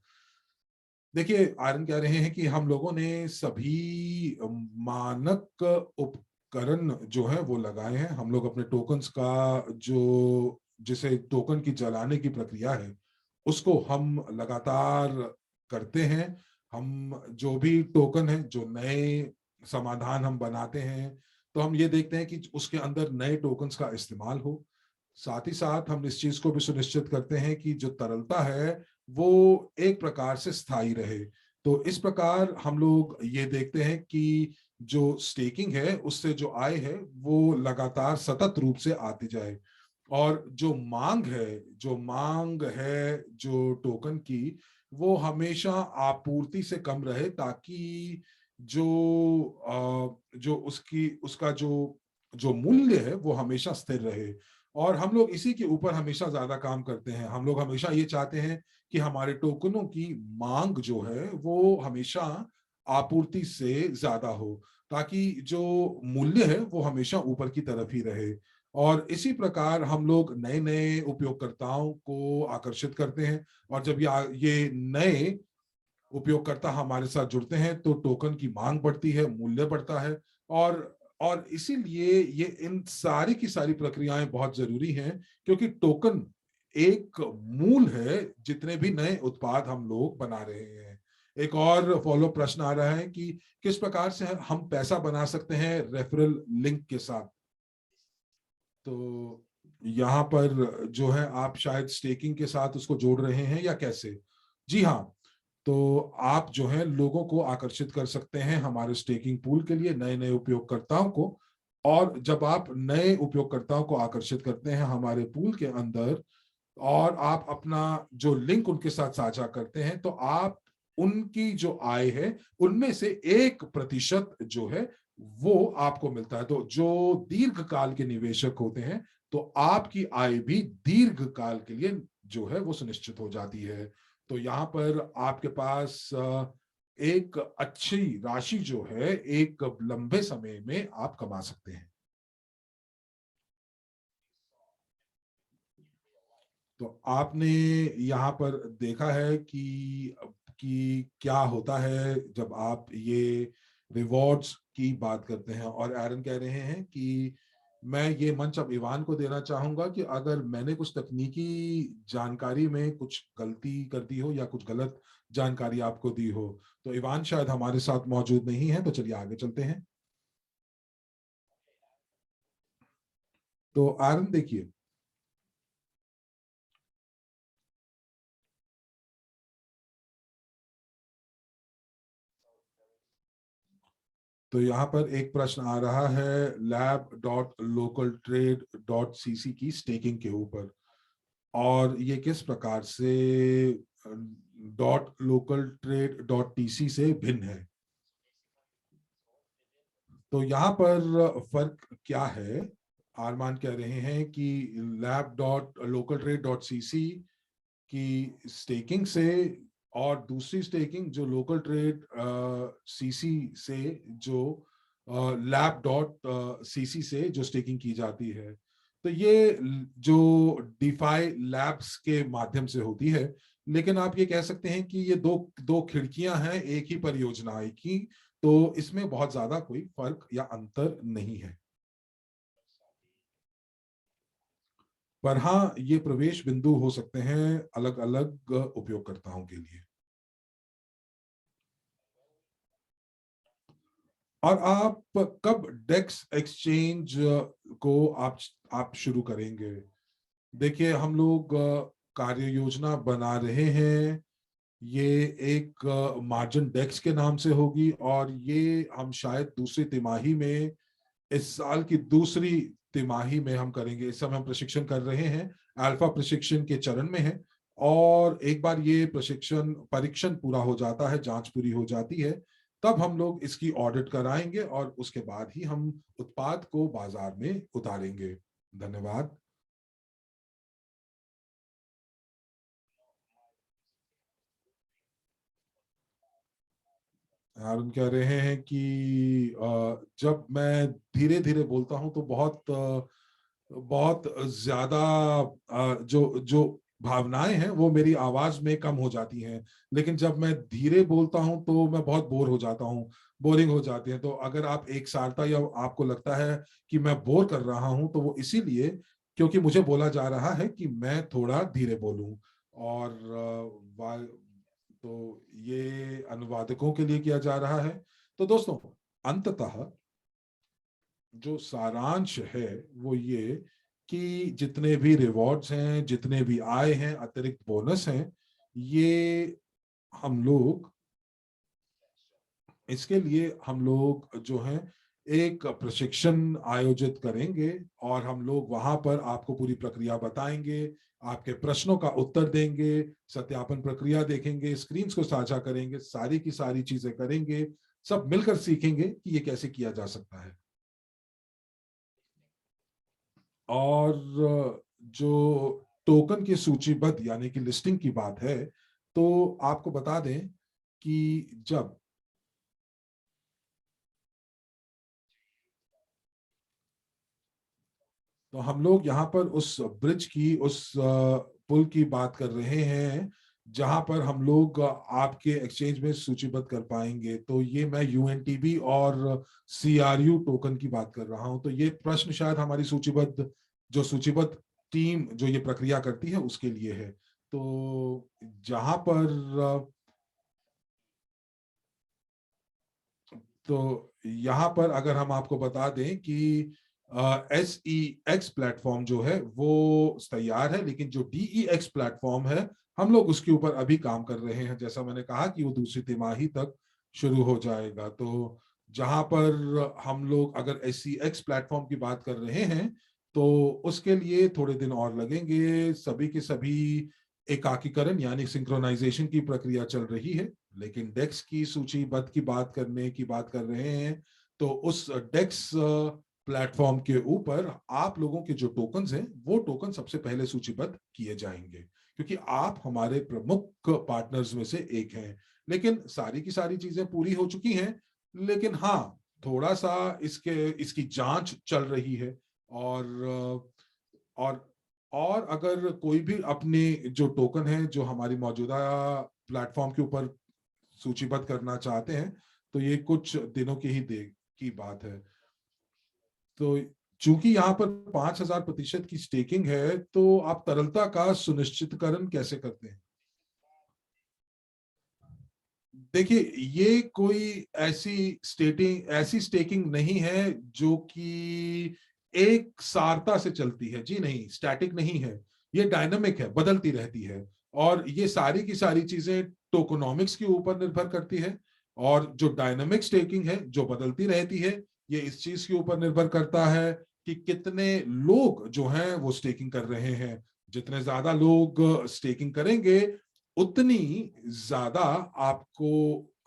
देखिए, आयरन कह रहे हैं कि हम लोगों ने सभी मानक उपकरण जो है वो लगाए हैं। हम लोग अपने टोकन्स का जो जिसे टोकन की जलाने की प्रक्रिया है उसको हम लगातार करते हैं। हम जो भी टोकन है, जो नए समाधान हम बनाते हैं, तो हम ये देखते हैं कि उसके अंदर नए टोकन्स का इस्तेमाल हो। साथ ही साथ हम इस चीज को भी सुनिश्चित करते हैं कि जो तरलता है वो एक प्रकार से स्थायी रहे। तो इस प्रकार हम लोग ये देखते हैं कि जो स्टेकिंग है उससे जो आय है वो लगातार सतत रूप से आती जाए, और जो मांग है जो टोकन की, वो हमेशा आपूर्ति से कम रहे, ताकि जो उसकी उसका जो जो मूल्य है वो हमेशा स्थिर रहे। और हम लोग इसी के ऊपर हमेशा ज्यादा काम करते हैं। हम लोग हमेशा ये चाहते हैं कि हमारे टोकनों की मांग जो है वो हमेशा आपूर्ति से ज्यादा हो, ताकि जो मूल्य है वो हमेशा ऊपर की तरफ ही रहे। और इसी प्रकार हम लोग नए नए उपयोगकर्ताओं को आकर्षित करते हैं, और जब ये नए उपयोगकर्ता हमारे साथ जुड़ते हैं तो टोकन की मांग बढ़ती है, मूल्य बढ़ता है। और इसीलिए ये इन सारी की सारी प्रक्रियाएं बहुत जरूरी हैं, क्योंकि टोकन एक मूल है जितने भी नए उत्पाद हम लोग बना रहे हैं। एक और फॉलो प्रश्न आ रहा है कि किस प्रकार से हम पैसा बना सकते हैं रेफरल लिंक के साथ। तो यहाँ पर जो है आप शायद स्टेकिंग के साथ उसको जोड़ रहे हैं या कैसे? जी हाँ। तो आप जो है लोगों को आकर्षित कर सकते हैं हमारे स्टेकिंग पूल के लिए, नए नए उपयोगकर्ताओं को। और जब आप नए उपयोगकर्ताओं को आकर्षित करते हैं हमारे पूल के अंदर, और आप अपना जो लिंक उनके साथ साझा करते हैं, तो आप उनकी जो आय है उनमें से 1% जो है वो आपको मिलता है। तो जो दीर्घ काल के निवेशक होते हैं, तो आपकी आय भी दीर्घ काल के लिए जो है वो सुनिश्चित हो जाती है। तो यहाँ पर आपके पास एक अच्छी राशि जो है एक लंबे समय में आप कमा सकते हैं। तो आपने यहाँ पर देखा है कि क्या होता है जब आप ये रिवॉर्ड्स की बात करते हैं। और एरन कह रहे हैं कि मैं ये मंच अब इवान को देना चाहूंगा कि अगर मैंने कुछ तकनीकी जानकारी में कुछ गलती कर दी हो या कुछ गलत जानकारी आपको दी हो, तो इवान शायद हमारे साथ मौजूद नहीं है, तो चलिए आगे चलते हैं। तो एरन देखिए, तो यहाँ पर एक प्रश्न आ रहा है lab.localtrade.cc की स्टेकिंग के ऊपर, और ये किस प्रकार से .localtrade.tc से भिन्न है। तो यहाँ पर फर्क क्या है? आरमान कह रहे हैं कि lab.localtrade.cc की स्टेकिंग से और दूसरी स्टेकिंग जो लोकल ट्रेड सीसी से जो lab.cc से जो स्टेकिंग की जाती है, तो ये जो डिफाई लैब्स के माध्यम से होती है। लेकिन आप ये कह सकते हैं कि ये दो दो खिड़कियां हैं एक ही परियोजना की, तो इसमें बहुत ज्यादा कोई फर्क या अंतर नहीं है। पर हाँ, ये प्रवेश बिंदु हो सकते हैं अलग अलग उपयोगकर्ताओं के लिए। और आप कब डेक्स एक्सचेंज को आप शुरू करेंगे? देखिए, हम लोग कार्य योजना बना रहे हैं। ये एक मार्जिन डेक्स के नाम से होगी, और ये हम शायद दूसरी तिमाही में, इस साल की दूसरी तिमाही में हम करेंगे। इस समय हम प्रशिक्षण कर रहे हैं, अल्फा प्रशिक्षण के चरण में है। और एक बार ये प्रशिक्षण परीक्षण पूरा हो जाता है, जांच पूरी हो जाती है, तब हम लोग इसकी ऑडिट कराएंगे और उसके बाद ही हम उत्पाद को बाजार में उतारेंगे। धन्यवाद। अरुण कह रहे हैं कि जब मैं धीरे धीरे बोलता हूं तो बहुत ज्यादा जो जो भावनाएं हैं वो मेरी आवाज में कम हो जाती हैं। लेकिन जब मैं धीरे बोलता हूं तो मैं बहुत बोर हो जाता हूं, बोरिंग हो जाती है। तो अगर आप एक सारता या आपको लगता है कि मैं बोर कर रहा हूं, तो वो इसीलिए क्योंकि मुझे बोला जा रहा है कि मैं थोड़ा धीरे बोलूं। और तो ये अनुवादकों के लिए किया जा रहा है। तो दोस्तों, अंततः जो सारांश है वो ये कि जितने भी रिवॉर्ड्स हैं, जितने भी आए हैं, अतिरिक्त बोनस हैं, ये हम लोग, इसके लिए हम लोग जो है एक प्रशिक्षण आयोजित करेंगे, और हम लोग वहां पर आपको पूरी प्रक्रिया बताएंगे, आपके प्रश्नों का उत्तर देंगे, सत्यापन प्रक्रिया देखेंगे, स्क्रीन्स को साझा करेंगे, सारी की सारी चीजें करेंगे। सब मिलकर सीखेंगे कि ये कैसे किया जा सकता है। और जो टोकन की सूचीबद्ध यानी कि लिस्टिंग की बात है, तो आपको बता दें कि जब तो हम लोग यहाँ पर उस ब्रिज की, उस पुल की बात कर रहे हैं जहां पर हम लोग आपके एक्सचेंज में सूचीबद्ध कर पाएंगे। तो ये मैं यूएनटीबी और सीआरयू टोकन की बात कर रहा हूं। तो ये प्रश्न शायद हमारी सूचीबद्ध टीम जो ये प्रक्रिया करती है उसके लिए है। तो जहां पर तो यहाँ पर अगर हम आपको बता दें कि SEX प्लेटफॉर्म जो है वो तैयार है, लेकिन जो DEX प्लेटफॉर्म है, हम लोग उसके ऊपर अभी काम कर रहे हैं। जैसा मैंने कहा कि वो दूसरी तिमाही तक शुरू हो जाएगा। तो जहां पर हम लोग अगर SEX प्लेटफॉर्म की बात कर रहे हैं, तो उसके लिए थोड़े दिन और लगेंगे। सभी के सभी एकाकीकरण यानी सिंक्रोनाइजेशन की प्रक्रिया चल रही है। लेकिन डेक्स की सूचीबद्ध की बात कर रहे हैं, तो उस डेक्स प्लेटफॉर्म के ऊपर आप लोगों के जो टोकन्स हैं वो टोकन सबसे पहले सूचीबद्ध किए जाएंगे, क्योंकि आप हमारे प्रमुख पार्टनर्स में से एक हैं। लेकिन सारी की सारी चीजें पूरी हो चुकी हैं, लेकिन हाँ, थोड़ा सा इसकी जांच चल रही है। और और अगर कोई भी अपने जो टोकन है जो हमारी मौजूदा प्लेटफॉर्म के ऊपर सूचीबद्ध करना चाहते हैं, तो ये कुछ दिनों की ही की बात है। तो चूंकि यहाँ पर 5,000% की स्टेकिंग है, तो आप तरलता का सुनिश्चितकरण कैसे करते हैं? देखिए, ये कोई ऐसी स्टेकिंग नहीं है जो कि एक सारता से चलती है। जी नहीं, स्टैटिक नहीं है। ये डायनामिक है, बदलती रहती है। और ये सारी की सारी चीजें टोकोनॉमिक्स के ऊपर निर्भर करती है। और जो डायनामिक स्टेकिंग है, जो बदलती रहती है, ये इस चीज के ऊपर निर्भर करता है कि कितने लोग जो हैं वो स्टेकिंग कर रहे हैं। जितने ज्यादा लोग स्टेकिंग करेंगे, उतनी ज्यादा आपको,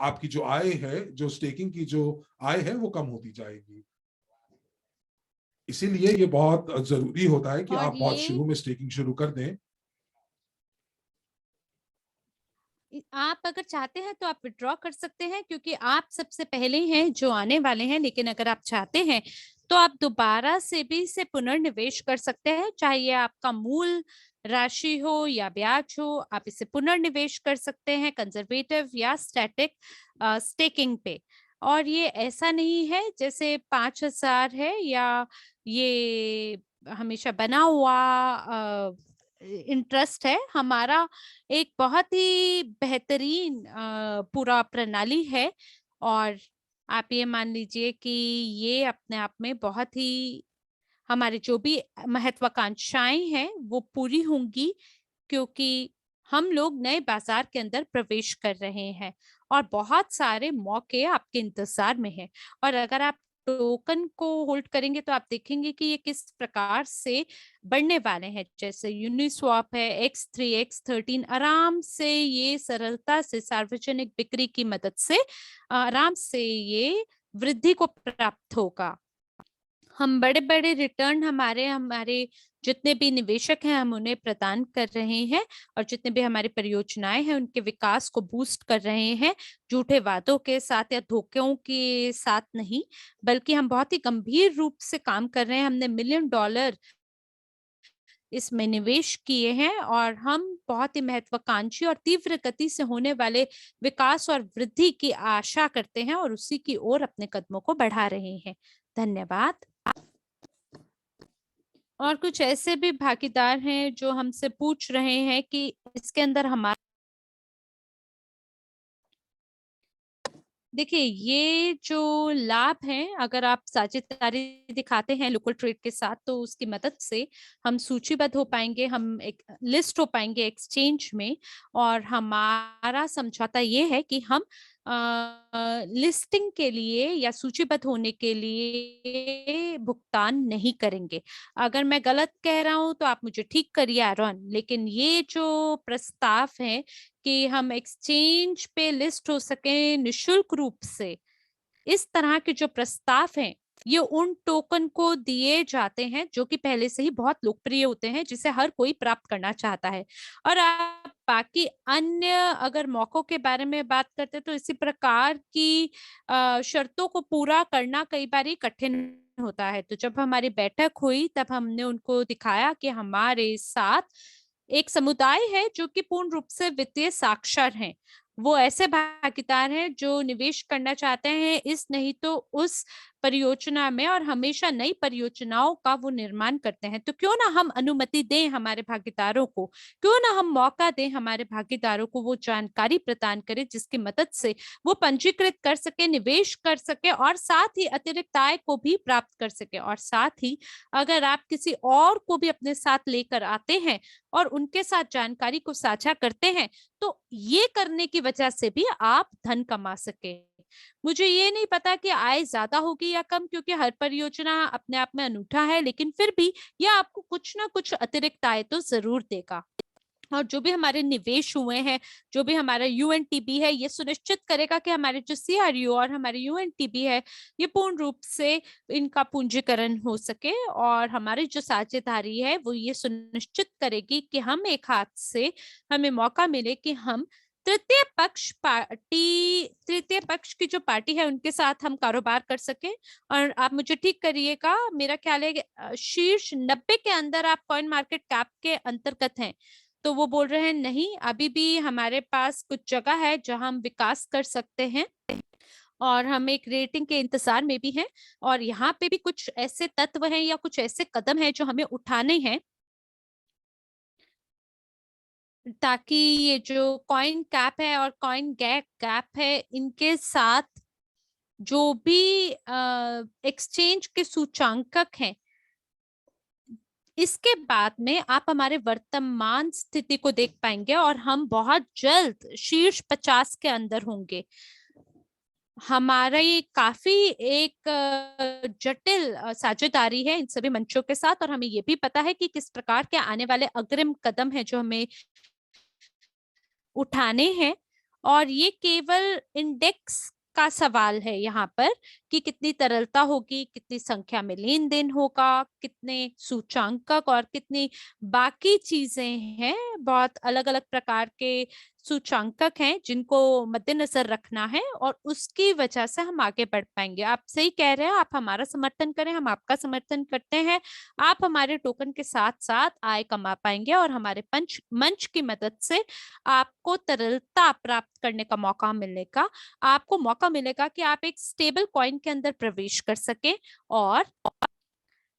आपकी जो आय है, जो स्टेकिंग की जो आय है, वो कम होती जाएगी। इसीलिए ये बहुत जरूरी होता है कि और आप बहुत ये शुरू में स्टेकिंग शुरू कर दें। आप अगर चाहते हैं तो आप विड्रॉ कर सकते हैं, क्योंकि आप सबसे पहले हैं जो आने वाले हैं। लेकिन अगर आप चाहते हैं तो आप दोबारा से भी इसे पुनर्निवेश कर सकते हैं, चाहे ये आपका मूल राशि हो या ब्याज हो। आप इसे पुनर्निवेश कर सकते हैं कंजर्वेटिव या स्टैटिक स्टेकिंग पे। और ये ऐसा नहीं है जैसे 5,000 है या ये हमेशा बना हुआ इंटरेस्ट है। हमारा एक बहुत ही बेहतरीन पूरा प्रणाली है, और आप ये मान लीजिए कि ये अपने आप में बहुत ही, हमारी जो भी महत्वाकांक्षाएं हैं वो पूरी होंगी, क्योंकि हम लोग नए बाजार के अंदर प्रवेश कर रहे हैं और बहुत सारे मौके आपके इंतजार में हैं। और अगर आप टोकन को होल्ड करेंगे तो आप देखेंगे कि ये किस प्रकार से बढ़ने वाले हैं। जैसे यूनिस्वैप है, X3 X13, आराम से ये सरलता से सार्वजनिक बिक्री की मदद से आराम से ये वृद्धि को प्राप्त होगा। हम बड़े बड़े रिटर्न हमारे हमारे जितने भी निवेशक हैं हम उन्हें प्रदान कर रहे हैं, और जितने भी हमारी परियोजनाएं हैं उनके विकास को बूस्ट कर रहे हैं, झूठे वादों के साथ या धोखेओं के साथ नहीं, बल्कि हम बहुत ही गंभीर रूप से काम कर रहे हैं। हमने $1 मिलियन इसमें निवेश किए हैं, और हम बहुत ही महत्वाकांक्षी और तीव्र गति से होने वाले विकास और वृद्धि की आशा करते हैं और उसी की ओर अपने कदमों को बढ़ा रहे हैं। धन्यवाद। और कुछ ऐसे भी भागीदार हैं जो हमसे पूछ रहे हैं कि इसके अंदर हमारा, देखिए ये जो लाभ है, अगर आप साझेदारी दिखाते हैं लोकल ट्रेड के साथ तो उसकी मदद से हम सूचीबद्ध हो पाएंगे, हम एक लिस्ट हो पाएंगे एक्सचेंज में, और हमारा समझौता ये है कि हम लिस्टिंग के लिए या सूचीबद्ध होने के लिए भुगतान नहीं करेंगे। अगर मैं गलत कह रहा हूं तो आप मुझे ठीक करिए आरोन, लेकिन ये जो प्रस्ताव है कि हम एक्सचेंज पे लिस्ट हो सके निशुल्क रूप से, इस तरह के जो प्रस्ताव हैं ये उन टोकन को दिए जाते हैं जो कि पहले से ही बहुत लोकप्रिय होते हैं, जिसे हर कोई प्राप्त करना चाहता है। और आप बाकी अन्य अगर मौकों के बारे में बात करते हैं तो इसी प्रकार की शर्तों को पूरा करना कई बार कठिन होता है। तो जब हमारी बैठक हुई तब हमने उनको दिखाया कि हमारे साथ एक समुदाय है जो कि पूर्ण रूप से वित्तीय साक्षर हैं। वो ऐसे भागीदार हैं जो निवेश करना चाहते हैं इस नहीं तो उस परियोजना में, और हमेशा नई परियोजनाओं का वो निर्माण करते हैं। तो क्यों ना हम अनुमति दें हमारे भागीदारों को, क्यों ना हम मौका दें हमारे भागीदारों को, वो जानकारी प्रदान करें जिसकी मदद से वो पंजीकृत कर सके, निवेश कर सके और साथ ही अतिरिक्त आय को भी प्राप्त कर सके। और साथ ही अगर आप किसी और को भी अपने साथ लेकर आते हैं और उनके साथ जानकारी को साझा करते हैं तो ये करने की वजह से भी आप धन कमा सके। मुझे ये नहीं पता कि आय ज्यादा होगी या कम, क्योंकि हर परियोजना अपने आप में अनूठा है, लेकिन फिर भी यह आपको कुछ ना कुछ अतिरिक्त आय तो जरूर देगा। और जो भी हमारे निवेश हुए हैं, जो भी हमारा यूएनटीबी है, ये सुनिश्चित करेगा कि हमारे जो सीआरयू और हमारे यूएनटीबी है ये पूर्ण रूप से इनका पूंजीकरण हो सके, और हमारी जो साझेदारी है वो ये सुनिश्चित करेगी कि हम एक हाथ से हमें मौका मिले कि हम तृतीय पक्ष की जो पार्टी है उनके साथ हम कारोबार कर सके। और आप मुझे ठीक करिएगा, मेरा ख्याल है कि शीर्ष 90 के अंदर आप कॉइन मार्केट कैप के अंतर्गत हैं। तो वो बोल रहे हैं नहीं, अभी भी हमारे पास कुछ जगह है जहां हम विकास कर सकते हैं, और हम एक रेटिंग के इंतजार में भी हैं, और यहाँ पे भी कुछ ऐसे तत्व हैं या कुछ ऐसे कदम हैं जो हमें उठाने हैं ताकि ये जो कॉइन कैप है और कॉइन गैप कैप है इनके साथ जो भी एक्सचेंज के सूचांकक हैं, इसके बाद में आप हमारे वर्तमान स्थिति को देख पाएंगे और हम बहुत जल्द शीर्ष 50 के अंदर होंगे। हमारा ये काफी एक जटिल साझेदारी है इन सभी मंचों के साथ, और हमें ये भी पता है कि किस प्रकार के आने वाले अग्रिम कदम है जो हमें उठाने हैं। और ये केवल इंडेक्स का सवाल है यहाँ पर कि कितनी तरलता होगी, कितनी संख्या में लेन देन होगा, कितने सूचांकक और कितनी बाकी चीजें हैं। बहुत अलग अलग प्रकार के सूचांकक हैं जिनको मद्देनजर रखना है, और उसकी वजह से हम आगे बढ़ पाएंगे। आप सही कह रहे हैं, आप हमारा समर्थन करें, हम आपका समर्थन करते हैं। आप हमारे टोकन के साथ साथ आय कमा पाएंगे, और हमारे मंच की मदद से आपको तरलता प्राप्त करने का मौका मिलेगा। आपको मौका मिलेगा कि आप एक स्टेबल कॉइन के अंदर प्रवेश कर सके और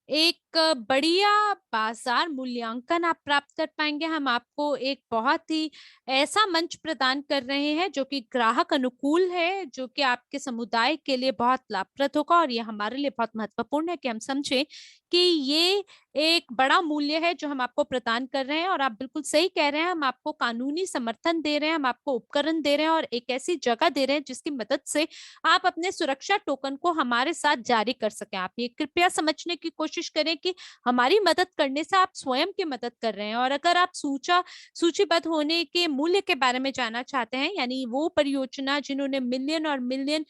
एक बढ़िया बाजार मूल्यांकन आप प्राप्त कर पाएंगे। हम आपको एक बहुत ही ऐसा मंच प्रदान कर रहे हैं जो कि ग्राहक अनुकूल है, जो कि आपके समुदाय के लिए बहुत लाभप्रद होगा। और ये हमारे लिए बहुत महत्वपूर्ण है कि हम समझें कि ये एक बड़ा मूल्य है जो हम आपको प्रदान कर रहे हैं। और आप बिल्कुल सही कह रहे हैं, हम आपको कानूनी समर्थन दे रहे हैं, हम आपको उपकरण दे रहे हैं और एक ऐसी जगह दे रहे हैं जिसकी मदद से आप अपने सुरक्षा टोकन को हमारे साथ जारी कर सकें। आप ये कृपया समझने की कोशिश करें कि हमारी मदद करने से आप स्वयं की मदद कर रहे हैं। और अगर आप सूचीबद्ध होने के मूल्य के बारे में जानना चाहते हैं, यानी वो परियोजना जिन्होंने मिलियन और मिलियन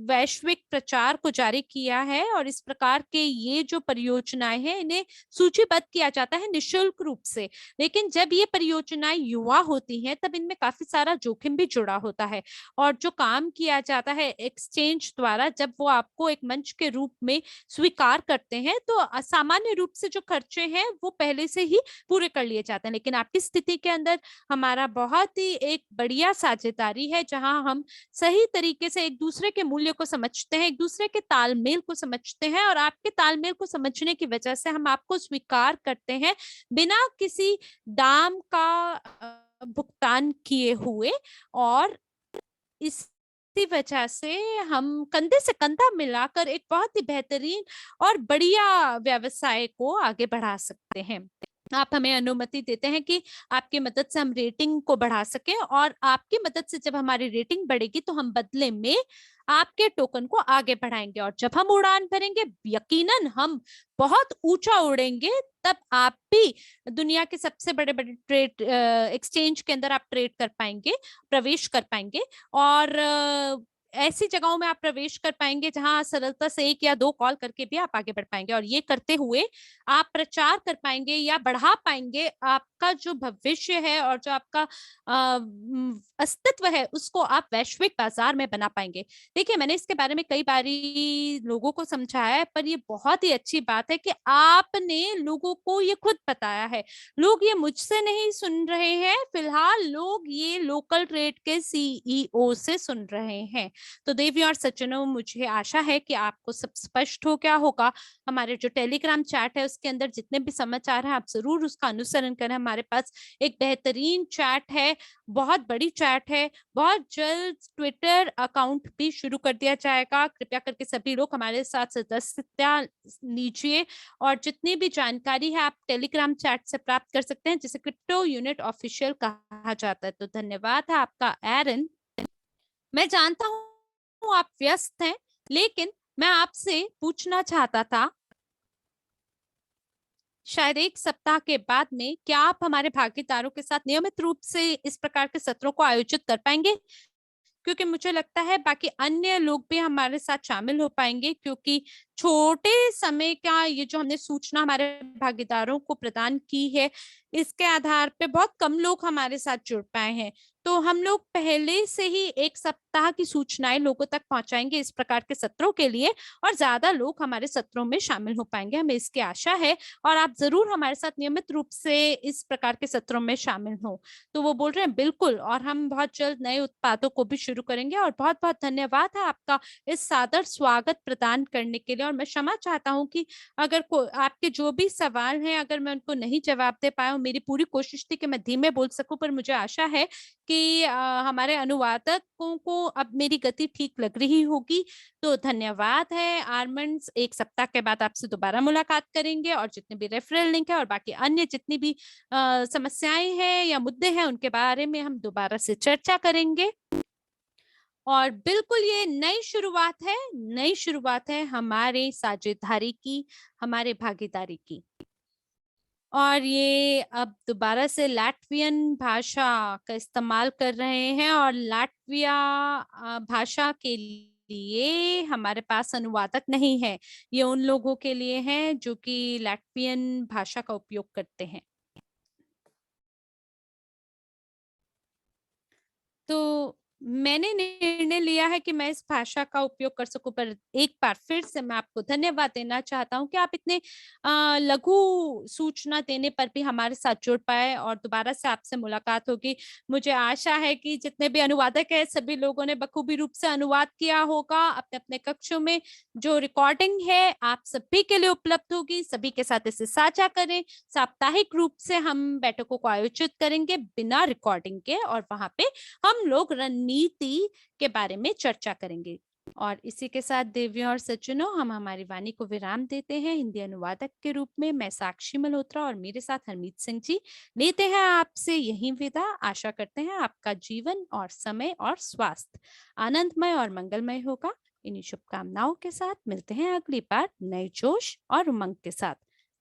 वैश्विक प्रचार को जारी किया है, और इस प्रकार के ये जो परियोजनाएं हैं इन्हें सूचीबद्ध किया जाता है निशुल्क रूप से। लेकिन जब ये परियोजनाएं युवा होती हैं तब इनमें काफी सारा जोखिम भी जुड़ा होता है। और जो काम किया जाता है एक्सचेंज द्वारा, जब वो आपको एक मंच के रूप में स्वीकार करते हैं, तो सामान्य रूप से जो खर्चे हैं वो पहले से ही पूरे कर लिए जाते हैं। लेकिन आपकी स्थिति के अंदर हमारा बहुत ही एक बढ़िया साझेदारी है, जहां हम सही तरीके से एक दूसरे के मूल्य को समझते हैं, एक दूसरे के तालमेल को समझते हैं, और आपके तालमेल को समझने की वजह से हम आपको स्वीकार करते हैं बिना किसी दाम का भुगतान किए हुए। और इसी वजह से हम कंधे से कंधा मिलाकर एक बहुत ही बेहतरीन और बढ़िया व्यवसाय को आगे बढ़ा सकते हैं। आप हमें अनुमति देते हैं कि आपकी मदद से हम रेटिंग को बढ़ा सकें, और आपकी मदद से जब हमारी रेटिंग बढ़ेगी तो हम बदले में आपके टोकन को आगे बढ़ाएंगे। और जब हम उड़ान भरेंगे, यकीनन हम बहुत ऊंचा उड़ेंगे, तब आप भी दुनिया के सबसे बड़े बड़े ट्रेड एक्सचेंज के अंदर आप ट्रेड कर पाएंगे, प्रवेश कर पाएंगे। और ऐसी जगहों में आप प्रवेश कर पाएंगे जहां सरलता से एक या दो कॉल करके भी आप आगे बढ़ पाएंगे। और ये करते हुए आप प्रचार कर पाएंगे या बढ़ा पाएंगे आपका जो भविष्य है, और जो आपका अस्तित्व है उसको आप वैश्विक बाजार में बना पाएंगे। देखिए, मैंने इसके बारे में कई बारी लोगों को समझाया है, पर ये बहुत ही अच्छी बात है कि आपने लोगों को ये खुद बताया है। लोग ये मुझसे नहीं सुन रहे हैं फिलहाल, लोग ये लोकल ट्रेड के सीईओ से सुन रहे हैं। तो देवी और सज्जनों, मुझे आशा है कि आपको सब स्पष्ट हो गया होगा। हमारे जो टेलीग्राम चैट है उसके अंदर जितने भी समाचार हैं आप जरूर उसका अनुसरण करें। हमारे पास एक बेहतरीन चैट है, बहुत बड़ी चैट है। बहुत जल्द ट्विटर अकाउंट भी शुरू कर दिया जाएगा। कृपया करके सभी लोग हमारे साथ सदस्यता लीजिए, और जितनी भी जानकारी है आप टेलीग्राम चैट से प्राप्त कर सकते हैं, जिसे क्रिप्टो यूनिट ऑफिशियल कहा जाता है। तो धन्यवाद है आपका एरन। मैं जानता हूँ आप व्यस्त हैं, लेकिन मैं आपसे पूछना चाहता था, शायद एक सप्ताह के बाद में क्या आप हमारे भागीदारों के साथ नियमित रूप से इस प्रकार के सत्रों को आयोजित कर पाएंगे? क्योंकि मुझे लगता है बाकी अन्य लोग भी हमारे साथ शामिल हो पाएंगे, क्योंकि छोटे समय का ये जो हमने सूचना हमारे भागीदारों को प्रदान की है, इसके आधार पे बहुत कम लोग हमारे साथ जुड़ पाए हैं। तो हम लोग पहले से ही एक सप्ताह की सूचनाएं लोगों तक पहुंचाएंगे इस प्रकार के सत्रों के लिए, और ज्यादा लोग हमारे सत्रों में शामिल हो पाएंगे, हमें इसकी आशा है। और आप जरूर हमारे साथ नियमित रूप से इस प्रकार के सत्रों में शामिल हो। तो वो बोल रहे हैं बिल्कुल, और हम बहुत जल्द नए उत्पादों को भी शुरू करेंगे। और बहुत बहुत धन्यवाद है आपका इस सादर स्वागत प्रदान करने के लिए। और मैं क्षमा चाहता हूँ कि अगर आपके जो भी सवाल हैं अगर मैं उनको नहीं जवाब दे पाया हूँ, मेरी पूरी कोशिश थी कि मैं धीमे बोल सकूं, पर मुझे आशा है कि हमारे अनुवादकों को अब मेरी गति ठीक लग रही होगी। तो धन्यवाद है आर्मंड्स, एक सप्ताह के बाद आपसे दोबारा मुलाकात करेंगे, और जितने भी रेफरल लिंक है और बाकी अन्य जितनी भी समस्याएं हैं या मुद्दे हैं उनके बारे में हम दोबारा से चर्चा करेंगे। और बिल्कुल ये नई शुरुआत है, नई शुरुआत है हमारे साझेदारी की, हमारे भागीदारी की। और ये अब दोबारा से लैट्वियन भाषा का इस्तेमाल कर रहे हैं, और लाटविया भाषा के लिए हमारे पास अनुवादक नहीं है। ये उन लोगों के लिए है जो कि लैट्वियन भाषा का उपयोग करते हैं। तो मैंने निर्णय लिया है कि मैं इस भाषा का उपयोग कर सकूं, पर एक बार फिर से मैं आपको धन्यवाद देना चाहता हूं कि आप इतने लघु सूचना देने पर भी हमारे साथ जुड़ पाए और दोबारा से आपसे मुलाकात होगी। मुझे आशा है कि जितने भी अनुवादक हैं सभी लोगों ने बखूबी रूप से अनुवाद किया होगा अपने अपने कक्षों में। जो रिकॉर्डिंग है आप सभी के लिए उपलब्ध होगी, सभी के साथ इसे साझा करें। साप्ताहिक रूप से हम बैठकों को आयोजित करेंगे बिना रिकॉर्डिंग के, और वहां पे हम लोग रणनीति के बारे में चर्चा करेंगे। और इसी के साथ देवियों और सज्जनों, हम हमारी वाणी को विराम देते हैं। हिंदी अनुवादक के रूप में मैं साक्षी मल्होत्रा और मेरे साथ हरमीत सिंह जी लेते हैं आपसे यही विदा। आशा करते हैं आपका जीवन और समय और स्वास्थ्य आनंदमय और मंगलमय होगा। इन्हीं शुभकामनाओं के साथ मिलते हैं अगली बार नए जोश और उमंग के साथ।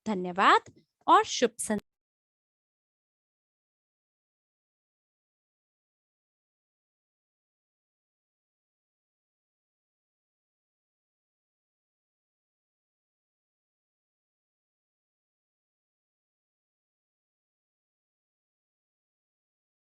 धन्यवाद और शुभ संध्या।